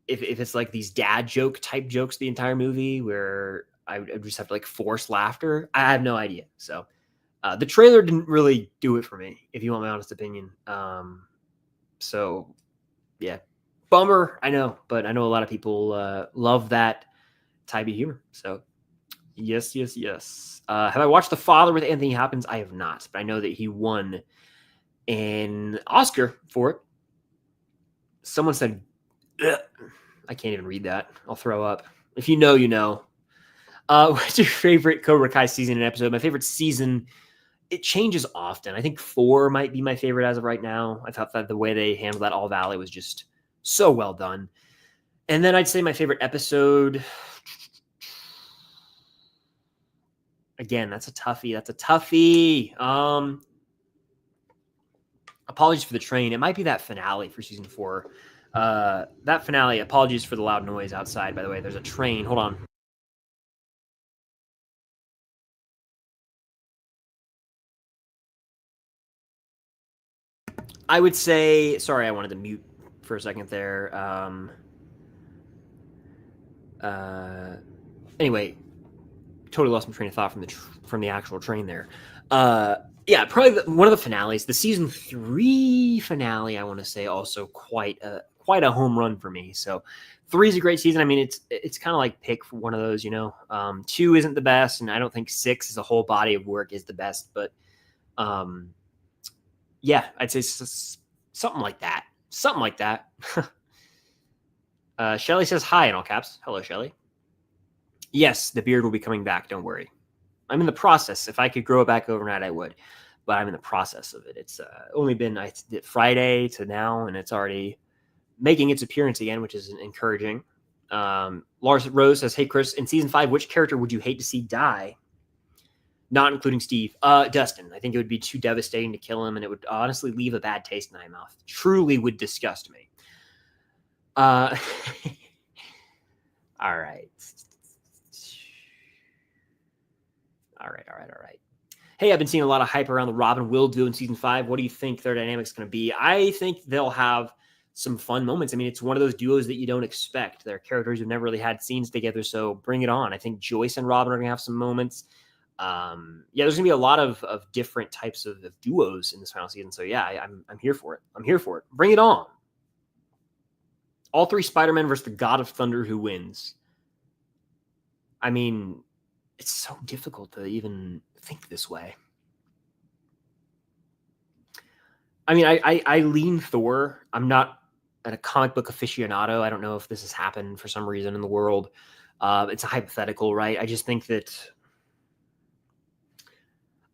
A: if it's like these dad joke type jokes the entire movie where I would just have to like force laughter. I have no idea. So the trailer didn't really do it for me, if you want my honest opinion. So yeah, bummer. I know, but I know a lot of people love that type of humor. So yes. Have I watched The Father with Anthony Hopkins? I have not, but I know that he won an Oscar for it. Someone said, ugh. I can't even read that. I'll throw up. If you know, you know. What's your favorite Cobra Kai season and episode? My favorite season, it changes often. I think 4 might be my favorite as of right now. I thought that the way they handled that All Valley was just so well done. And then I'd say my favorite episode, again, that's a toughie. Apologies for the train. It might be that finale for season 4. That finale, apologies for the loud noise outside, by the way. There's a train. Hold on. I would say, sorry, I wanted to mute for a second there. Anyway, totally lost my train of thought from the actual train there. Yeah, probably one of the finales, the season 3 finale, I want to say, also quite a home run for me. So 3 is a great season. I mean, it's kind of like pick for one of those, 2 isn't the best, and I don't think 6 as a whole body of work is the best, but yeah, I'd say something like that. Shelly says hi in all caps. Hello, Shelly. Yes, the beard will be coming back. Don't worry. I'm in the process. If I could grow it back overnight, I would. But I'm in the process of it. It's only been Friday to now, and it's already making its appearance again, which is encouraging. Lars Rose says, hey, Chris, in season 5, which character would you hate to see die? Not including Steve. Dustin. I think it would be too devastating to kill him, and it would honestly leave a bad taste in my mouth. Truly would disgust me. All right. All right. Hey, I've been seeing a lot of hype around the Robin Will duo in season 5. What do you think their dynamic's going to be? I think they'll have some fun moments. I mean, it's one of those duos that you don't expect. They're characters who've never really had scenes together, so bring it on. I think Joyce and Robin are going to have some moments. Yeah, there's going to be a lot of different types of duos in this final season. So yeah, I'm here for it. Bring it on. All 3 Spider-Men versus the God of Thunder. Who wins? I mean, it's so difficult to even think this way. I mean, I lean Thor. I'm not a comic book aficionado. I don't know if this has happened for some reason in the world. It's a hypothetical, right? I just think that,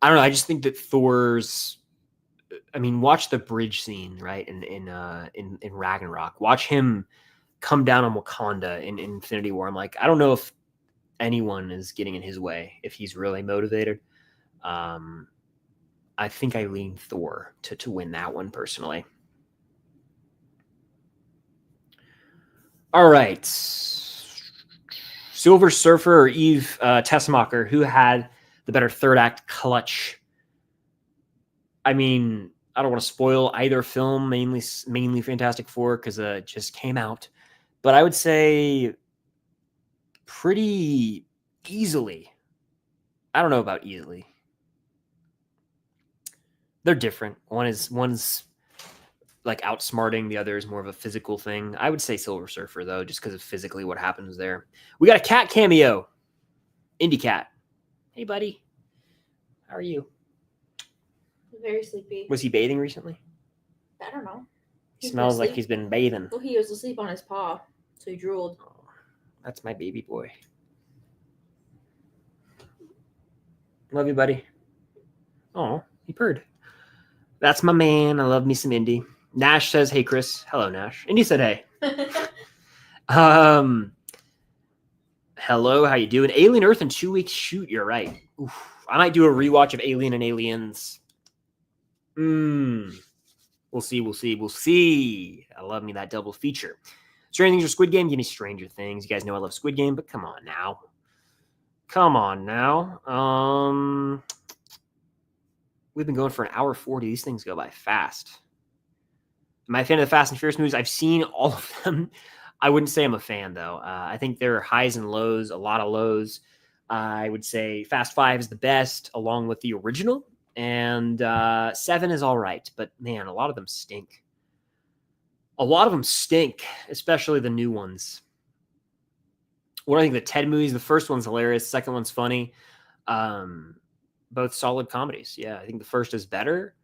A: I don't know. I just think that Thor's, I mean, watch the bridge scene, right? In Ragnarok, watch him come down on Wakanda in Infinity War. I'm like, I don't know if anyone is getting in his way if he's really motivated. I think I lean Thor to win that one personally. All right. Silver Surfer or Eve Tessmacher, who had the better third act clutch? I mean, I don't want to spoil either film, mainly Fantastic Four, because it just came out. But I would say pretty easily. I don't know about easily. They're different. One's like outsmarting, the other is more of a physical thing. I would say Silver Surfer though, just because of physically what happens there. We got a cat cameo. Indy Cat. Hey, buddy. How are you?
B: Very sleepy.
A: Was he bathing recently?
B: I don't know.
A: He smells like he's been bathing.
B: Well, he was asleep on his paw, so he drooled.
A: Oh, that's my baby boy. Love you, buddy. Oh, he purred. That's my man. I love me some Indy. Nash says, hey, Chris. Hello, Nash. Indy said, hey. Hello, how you doing? Alien Earth in 2 weeks. Shoot, you're right. Oof. I might do a rewatch of Alien and Aliens. We'll see. I love me that double feature. Stranger Things or Squid Game? Give me Stranger Things. You guys know I love Squid Game, but come on now. We've been going for an hour 40. These things go by fast. Am I a fan of the Fast and Furious movies? I've seen all of them. I wouldn't say I'm a fan, though. I think there are highs and lows, a lot of lows. I would say Fast 5 is the best, along with the original. And 7 is all right. But, man, a lot of them stink. Especially the new ones. What do I think of the Ted movies? The first one's hilarious. The second one's funny. Both solid comedies. Yeah, I think the first is better.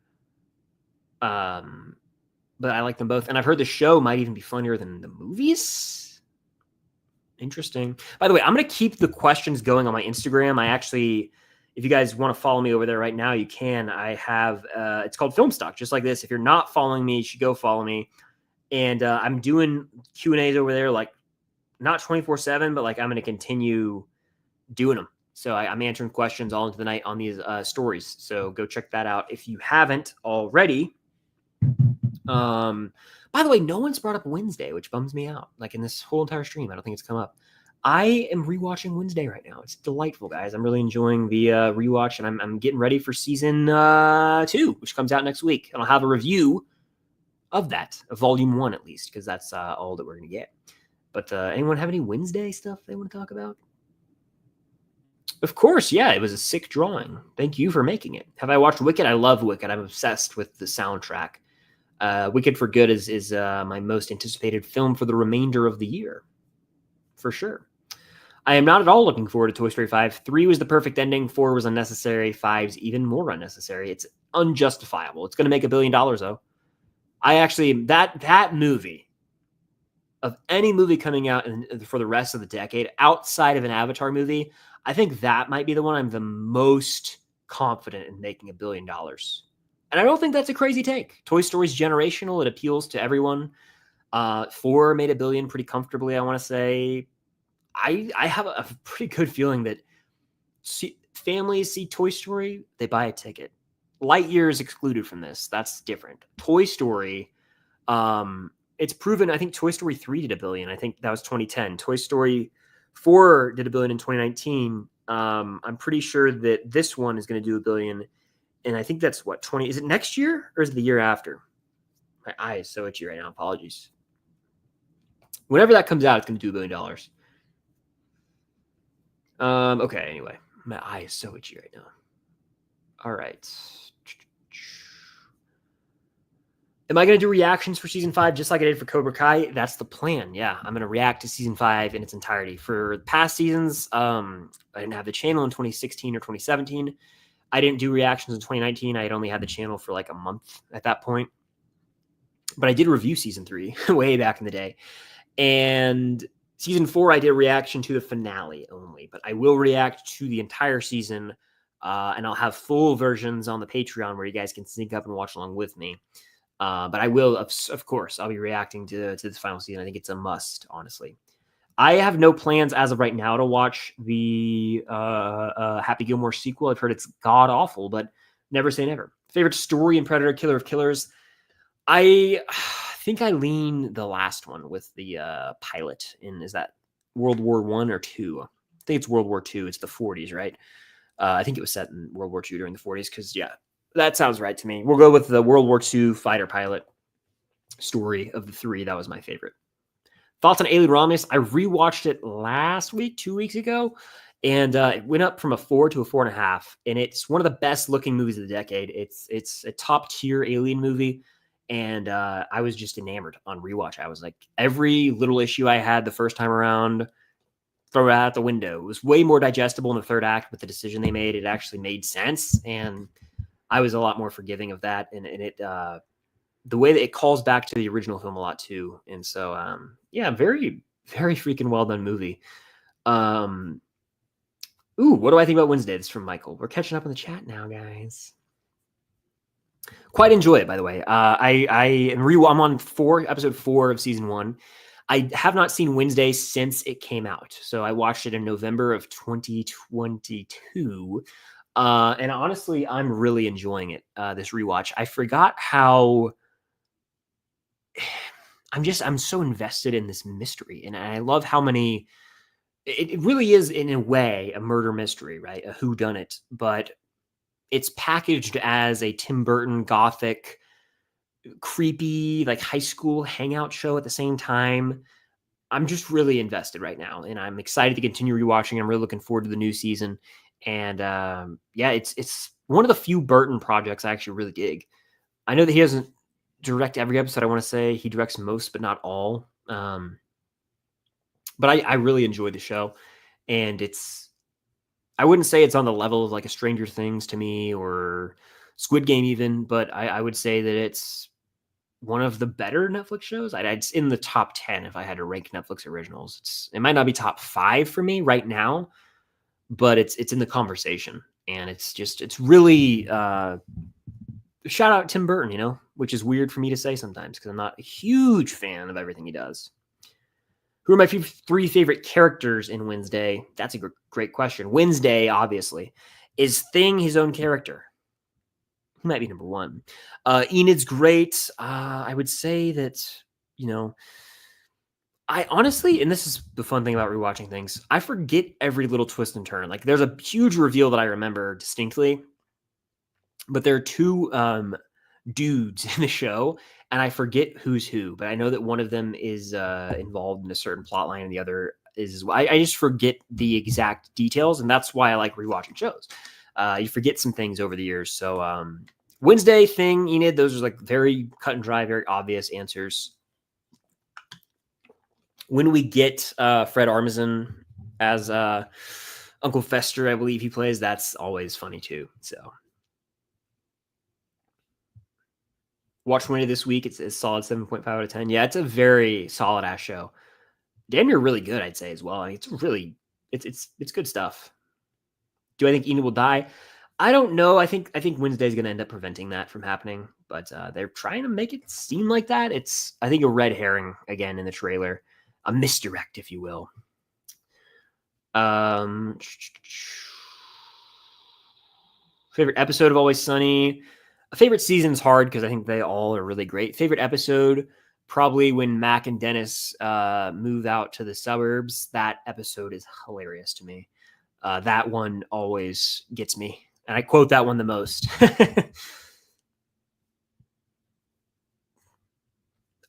A: But I like them both. And I've heard the show might even be funnier than the movies. Interesting. By the way, I'm going to keep the questions going on my Instagram. If you guys want to follow me over there right now, you can. I have, it's called Film Stock, just like this. If you're not following me, you should go follow me. And I'm doing Q&As over there, like not 24/7, but like I'm going to continue doing them. So I'm answering questions all into the night on these stories. So go check that out if you haven't already. By the way, no one's brought up Wednesday, which bums me out. Like in this whole entire stream, I don't think it's come up. I am rewatching Wednesday right now. It's delightful, guys. I'm really enjoying the rewatch, and I'm getting ready for season 2, which comes out next week. And I'll have a review of that, of volume 1 at least, because that's all that we're going to get. But anyone have any Wednesday stuff they want to talk about? Of course, yeah, it was a sick drawing. Thank you for making it. Have I watched Wicked? I love Wicked. I'm obsessed with the soundtrack. Wicked for Good is my most anticipated film for the remainder of the year, for sure. I am not at all looking forward to Toy Story 5. 3 was the perfect ending. 4 was unnecessary. 5's even more unnecessary. It's unjustifiable. It's going to make $1 billion, though. I actually, that movie, of any movie coming out for the rest of the decade, outside of an Avatar movie, I think that might be the one I'm the most confident in making $1 billion. And I don't think that's a crazy take. Toy Story's generational. It appeals to everyone. 4 made $1 billion pretty comfortably, I want to say. I have a pretty good feeling that families see Toy Story, they buy a ticket. Lightyear is excluded from this. That's different. Toy Story, it's proven, I think Toy Story 3 did $1 billion. I think that was 2010. Toy Story 4 did $1 billion in 2019. I'm pretty sure that this one is going to do $1 billion. And I think that's what, 20, is it next year or is it the year after? My eye is so itchy right now. Apologies. Whenever that comes out, it's going to do $1 billion. Okay, anyway, my eye is so itchy right now. All right. Am I going to do reactions for season 5 just like I did for Cobra Kai? That's the plan. Yeah, I'm going to react to season 5 in its entirety. For past seasons, I didn't have the channel in 2016 or 2017. I didn't do reactions in 2019. I had only had the channel for like a month at that point. But I did review season 3 way back in the day. And season 4, I did a reaction to the finale only. But I will react to the entire season. And I'll have full versions on the Patreon where you guys can sneak up and watch along with me. But I will, of course, I'll be reacting to this final season. I think it's a must, honestly. I have no plans as of right now to watch the Happy Gilmore sequel. I've heard it's god awful, but never say never. Favorite story in Predator: Killer of Killers? I think I lean the last one with the pilot in, is that World War I or II? I think it's World War II. It's the 40s, right? I think it was set in World War II during the 40s because, yeah, that sounds right to me. We'll go with the World War II fighter pilot story of the 3. That was my favorite. Thoughts on Alien Romulus? I rewatched it last week, 2 weeks ago, and it went up from a 4 to a 4.5. And it's one of the best looking movies of the decade. It's a top tier alien movie. And I was just enamored on rewatch. I was like, every little issue I had the first time around, throw it out the window. It was way more digestible in the third act with the decision they made. It actually made sense, and I was a lot more forgiving of that. And it the way that it calls back to the original film a lot too. And so yeah, very, very freaking well done movie. Ooh, what do I think about Wednesday? This is from Michael. We're catching up in the chat now, guys. Quite enjoy it, by the way. I'm on episode 4 of season 1. I have not seen Wednesday since it came out. So I watched it in November of 2022. And honestly, I'm really enjoying it, this rewatch. I forgot how I'm so invested in this mystery. And I love how many, it really is in a way a murder mystery, right? A whodunit, but it's packaged as a Tim Burton gothic, creepy, like high school hangout show at the same time. I'm just really invested right now, and I'm excited to continue rewatching. I'm really looking forward to the new season. And yeah, it's one of the few Burton projects I actually really dig. I know that he doesn't direct every episode. I want to say he directs most, but not all. But I really enjoy the show, and I wouldn't say it's on the level of like a Stranger Things to me or Squid Game even, but I would say that it's one of the better Netflix shows. It's in the top 10 if I had to rank Netflix originals. It might not be top 5 for me right now, but it's in the conversation, and it's really shout out Tim Burton, which is weird for me to say sometimes because I'm not a huge fan of everything he does. Who are my 3 favorite characters in Wednesday? That's a great question. Wednesday, obviously, is Thing his own character? He might be number 1. Enid's great. I would say that, I honestly, and this is the fun thing about rewatching things, I forget every little twist and turn. Like, there's a huge reveal that I remember distinctly, but there are 2 dudes in the show, and I forget who's who, but I know that one of them is involved in a certain plot line and the other is as well. I just forget the exact details, and that's why I like rewatching shows. You forget some things over the years. So Wednesday, Thing, Enid, those are like very cut and dry, very obvious answers. When we get Fred Armisen as Uncle Fester, I believe he plays, that's always funny too. So watch Wednesday this week. It's a solid 7.5 out of 10. Yeah, it's a very solid ass show. Damn near really good, I'd say as well. I mean, it's good stuff. Do I think Enid will die? I don't know. I think Wednesday is going to end up preventing that from happening, but they're trying to make it seem like that. It's, I think, a red herring again in the trailer, a misdirect, if you will. Favorite episode of Always Sunny. A favorite season's hard because I think they all are really great. Favorite episode, probably when Mac and Dennis move out to the suburbs. That episode is hilarious to me. That one always gets me. And I quote that one the most.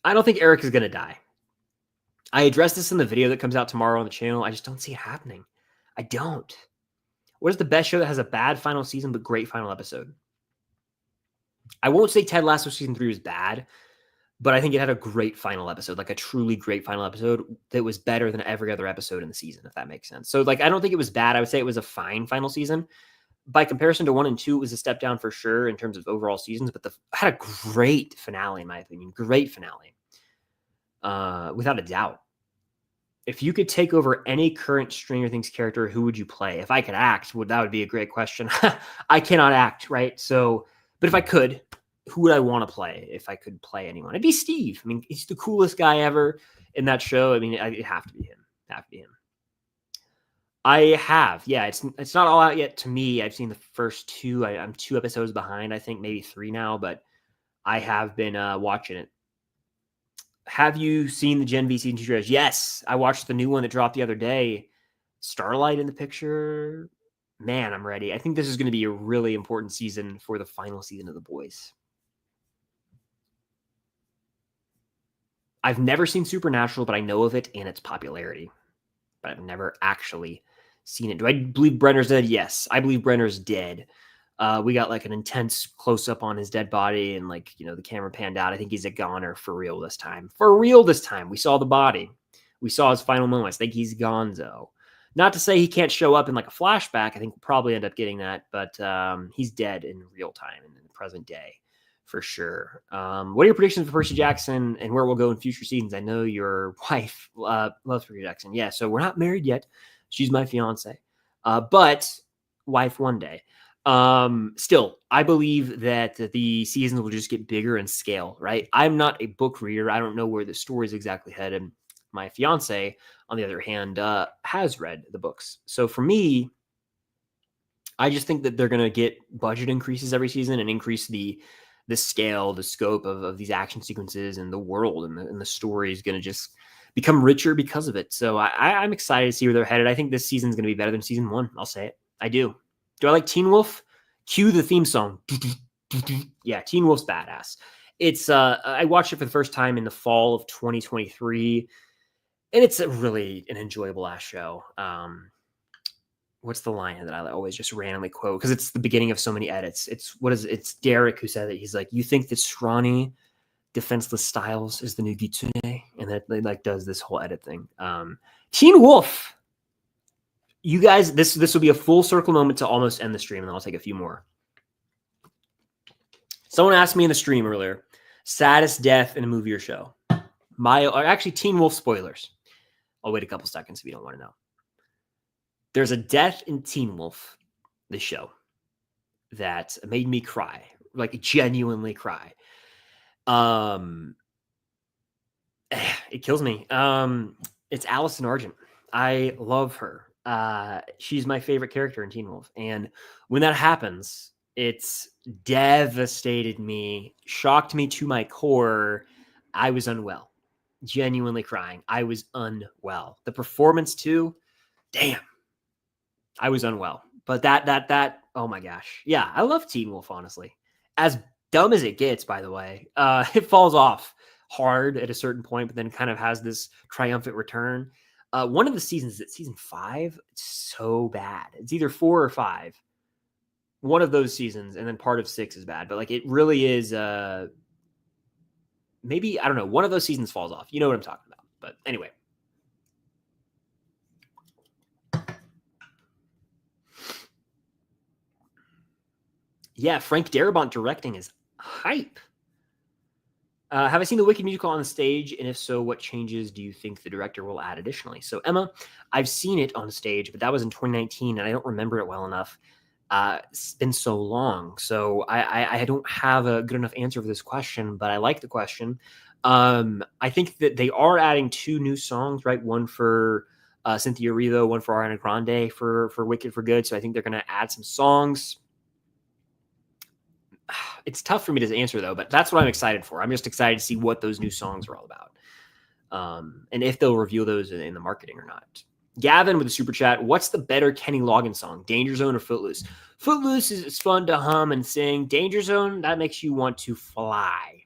A: I don't think Eric is going to die. I addressed this in the video that comes out tomorrow on the channel. I just don't see it happening. I don't. What is the best show that has a bad final season but great final episode? I won't say Ted Lasso season 3 was bad, but I think it had a great final episode, like a truly great final episode that was better than every other episode in the season, if that makes sense. So, like, I don't think it was bad. I would say it was a fine final season. By comparison to 1 and 2, it was a step down for sure in terms of overall seasons, but had a great finale, in my opinion. Great finale. Without a doubt. If you could take over any current Stranger Things character, who would you play? If I could act, that would be a great question. I cannot act, right? So, but if I could, who would I want to play if I could play anyone? It'd be Steve. I mean, he's the coolest guy ever in that show. I mean, it'd have to be him. I have. Yeah, it's not all out yet to me. I've seen the first 2. I'm 2 episodes behind, I think, maybe 3 now, but I have been watching it. Have you seen the Gen V season 2 trailers? Yes, I watched the new one that dropped the other day. Starlight in the picture. Man, I'm ready. I think this is going to be a really important season for the final season of The Boys. I've never seen Supernatural, but I know of it and its popularity. But I've never actually seen it. Do I believe Brenner's dead? Yes, I believe Brenner's dead. We got like an intense close-up on his dead body, and like, the camera panned out. I think he's a goner for real this time. We saw the body. We saw his final moments. I think he's gonzo. Not to say he can't show up in like a flashback. I think we'll probably end up getting that, but he's dead in real time in the present day for sure. What are your predictions for Percy Jackson and where we'll go in future seasons? I know your wife loves Percy Jackson. Yeah, so we're not married yet. She's my fiance, but wife one day. Still, I believe that the seasons will just get bigger in scale, right? I'm not a book reader. I don't know where the story is exactly headed. My fiance, on the other hand, has read the books. So for me, I just think that they're going to get budget increases every season and increase the scale, the scope of these action sequences and the world and the story is going to just become richer because of it. So I'm excited to see where they're headed. I think this season's going to be better than season 1. I'll say it. I do. Do I like Teen Wolf? Cue the theme song. Yeah, Teen Wolf's badass. It's I watched it for the first time in the fall of 2023. And it's really an enjoyable ass show. What's the line that I always just randomly quote? Because it's the beginning of so many edits. It's Derek who said that. He's like, you think that scrawny, defenseless Styles is the new Kitsune? And that like does this whole edit thing. Teen Wolf. You guys, this will be a full circle moment to almost end the stream, and then I'll take a few more. Someone asked me in the stream earlier, saddest death in a movie or show. Actually, Teen Wolf spoilers. I'll wait a couple seconds if you don't want to know. There's a death in Teen Wolf, the show, that made me cry, like genuinely cry. It kills me. It's Allison Argent. I love her. She's my favorite character in Teen Wolf. And when that happens, it's devastated me, shocked me to my core. I was unwell. Genuinely crying. I was unwell. The performance too, damn. I was unwell. But that, oh my gosh. Yeah, I love Teen Wolf, honestly. As dumb as it gets, by the way. It falls off hard at a certain point, but then kind of has this triumphant return. One of the seasons, is it season 5? It's so bad. It's either 4 or 5. One of those seasons, and then part of 6 is bad. But like it really is maybe, I don't know, one of those seasons falls off. You know what I'm talking about. But anyway. Yeah, Frank Darabont directing is hype. Have I seen the Wicked musical on the stage? And if so, what changes do you think the director will add additionally? So, Emma, I've seen it on stage, but that was in 2019, and I don't remember it well enough. It's been so long. So I don't have a good enough answer for this question, but I like the question. I think that they are adding 2 new songs, right? One for Cynthia Erivo, one for Ariana Grande for Wicked for Good. So I think they're going to add some songs. It's tough for me to answer, though, but that's what I'm excited for. I'm just excited to see what those new songs are all about. And if they'll reveal those in the marketing or not. Gavin with the super chat. What's the better Kenny Loggins song? Danger Zone or Footloose? Footloose is fun to hum and sing. Danger Zone, that makes you want to fly.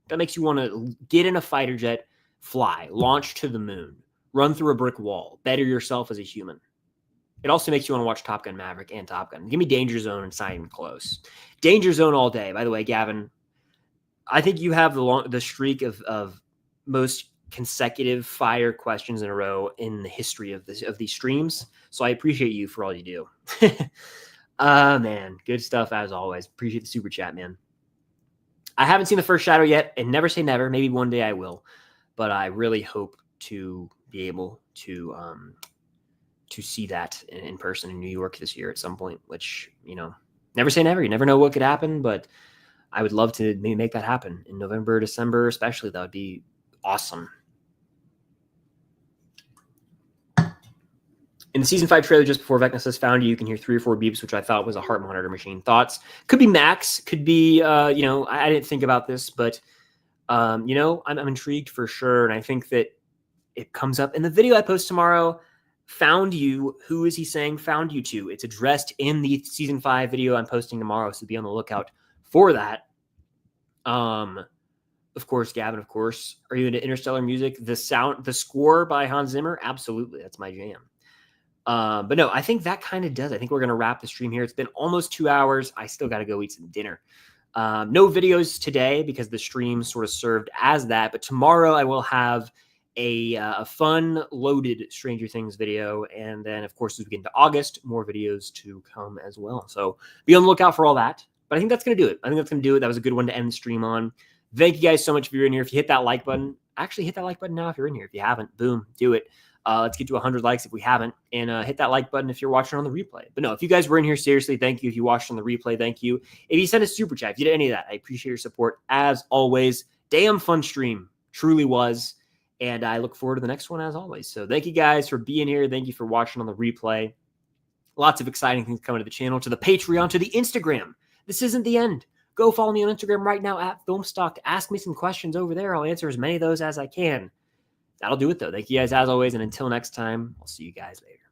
A: That makes you want to get in a fighter jet, fly, launch to the moon, run through a brick wall, better yourself as a human. It also makes you want to watch Top Gun Maverick and Top Gun. Give me Danger Zone and Simon Close. Danger Zone all day. By the way, Gavin, I think you have the streak of most consecutive fire questions in a row in the history of these streams. So I appreciate you for all you do. Man, good stuff as always. Appreciate the super chat, man. I haven't seen the first Shadow yet, and never say never. Maybe one day I will, but I really hope to be able to see that in person in New York this year at some point, which, never say never. You never know what could happen, but I would love to maybe make that happen in November, December, especially. That would be awesome. In the season 5 trailer, just before Vecna says found you can hear 3 or 4 beeps, which I thought was a heart monitor machine. Thoughts? Could be Max. Could be, I didn't think about this, but, I'm intrigued for sure. And I think that it comes up in the video I post tomorrow. Found you. Who is he saying found you to? It's addressed in the season 5 video I'm posting tomorrow. So be on the lookout for that. Of course, Gavin, of course. Are you into Interstellar music? The score by Hans Zimmer? Absolutely. That's my jam. But no, I think that kind of does. I think we're going to wrap the stream here. It's been almost 2 hours. I still got to go eat some dinner. No videos today because the stream sort of served as that. But tomorrow I will have a fun, loaded Stranger Things video. And then, of course, as we get into August, more videos to come as well. So be on the lookout for all that. But I think that's going to do it. That was a good one to end the stream on. Thank you guys so much if you're in here. If you hit that like button, actually hit that like button now if you're in here. If you haven't, boom, do it. Let's get to 100 likes if we haven't. And hit that like button if you're watching on the replay. But no, if you guys were in here, seriously, thank you. If you watched on the replay, thank you. If you sent a super chat, if you did any of that, I appreciate your support as always. Damn fun stream. Truly was. And I look forward to the next one as always. So thank you guys for being here. Thank you for watching on the replay. Lots of exciting things coming to the channel, to the Patreon, to the Instagram. This isn't the end. Go follow me on Instagram right now at Filmstock. Ask me some questions over there. I'll answer as many of those as I can. That'll do it, though. Thank you guys as always. And until next time, I'll see you guys later.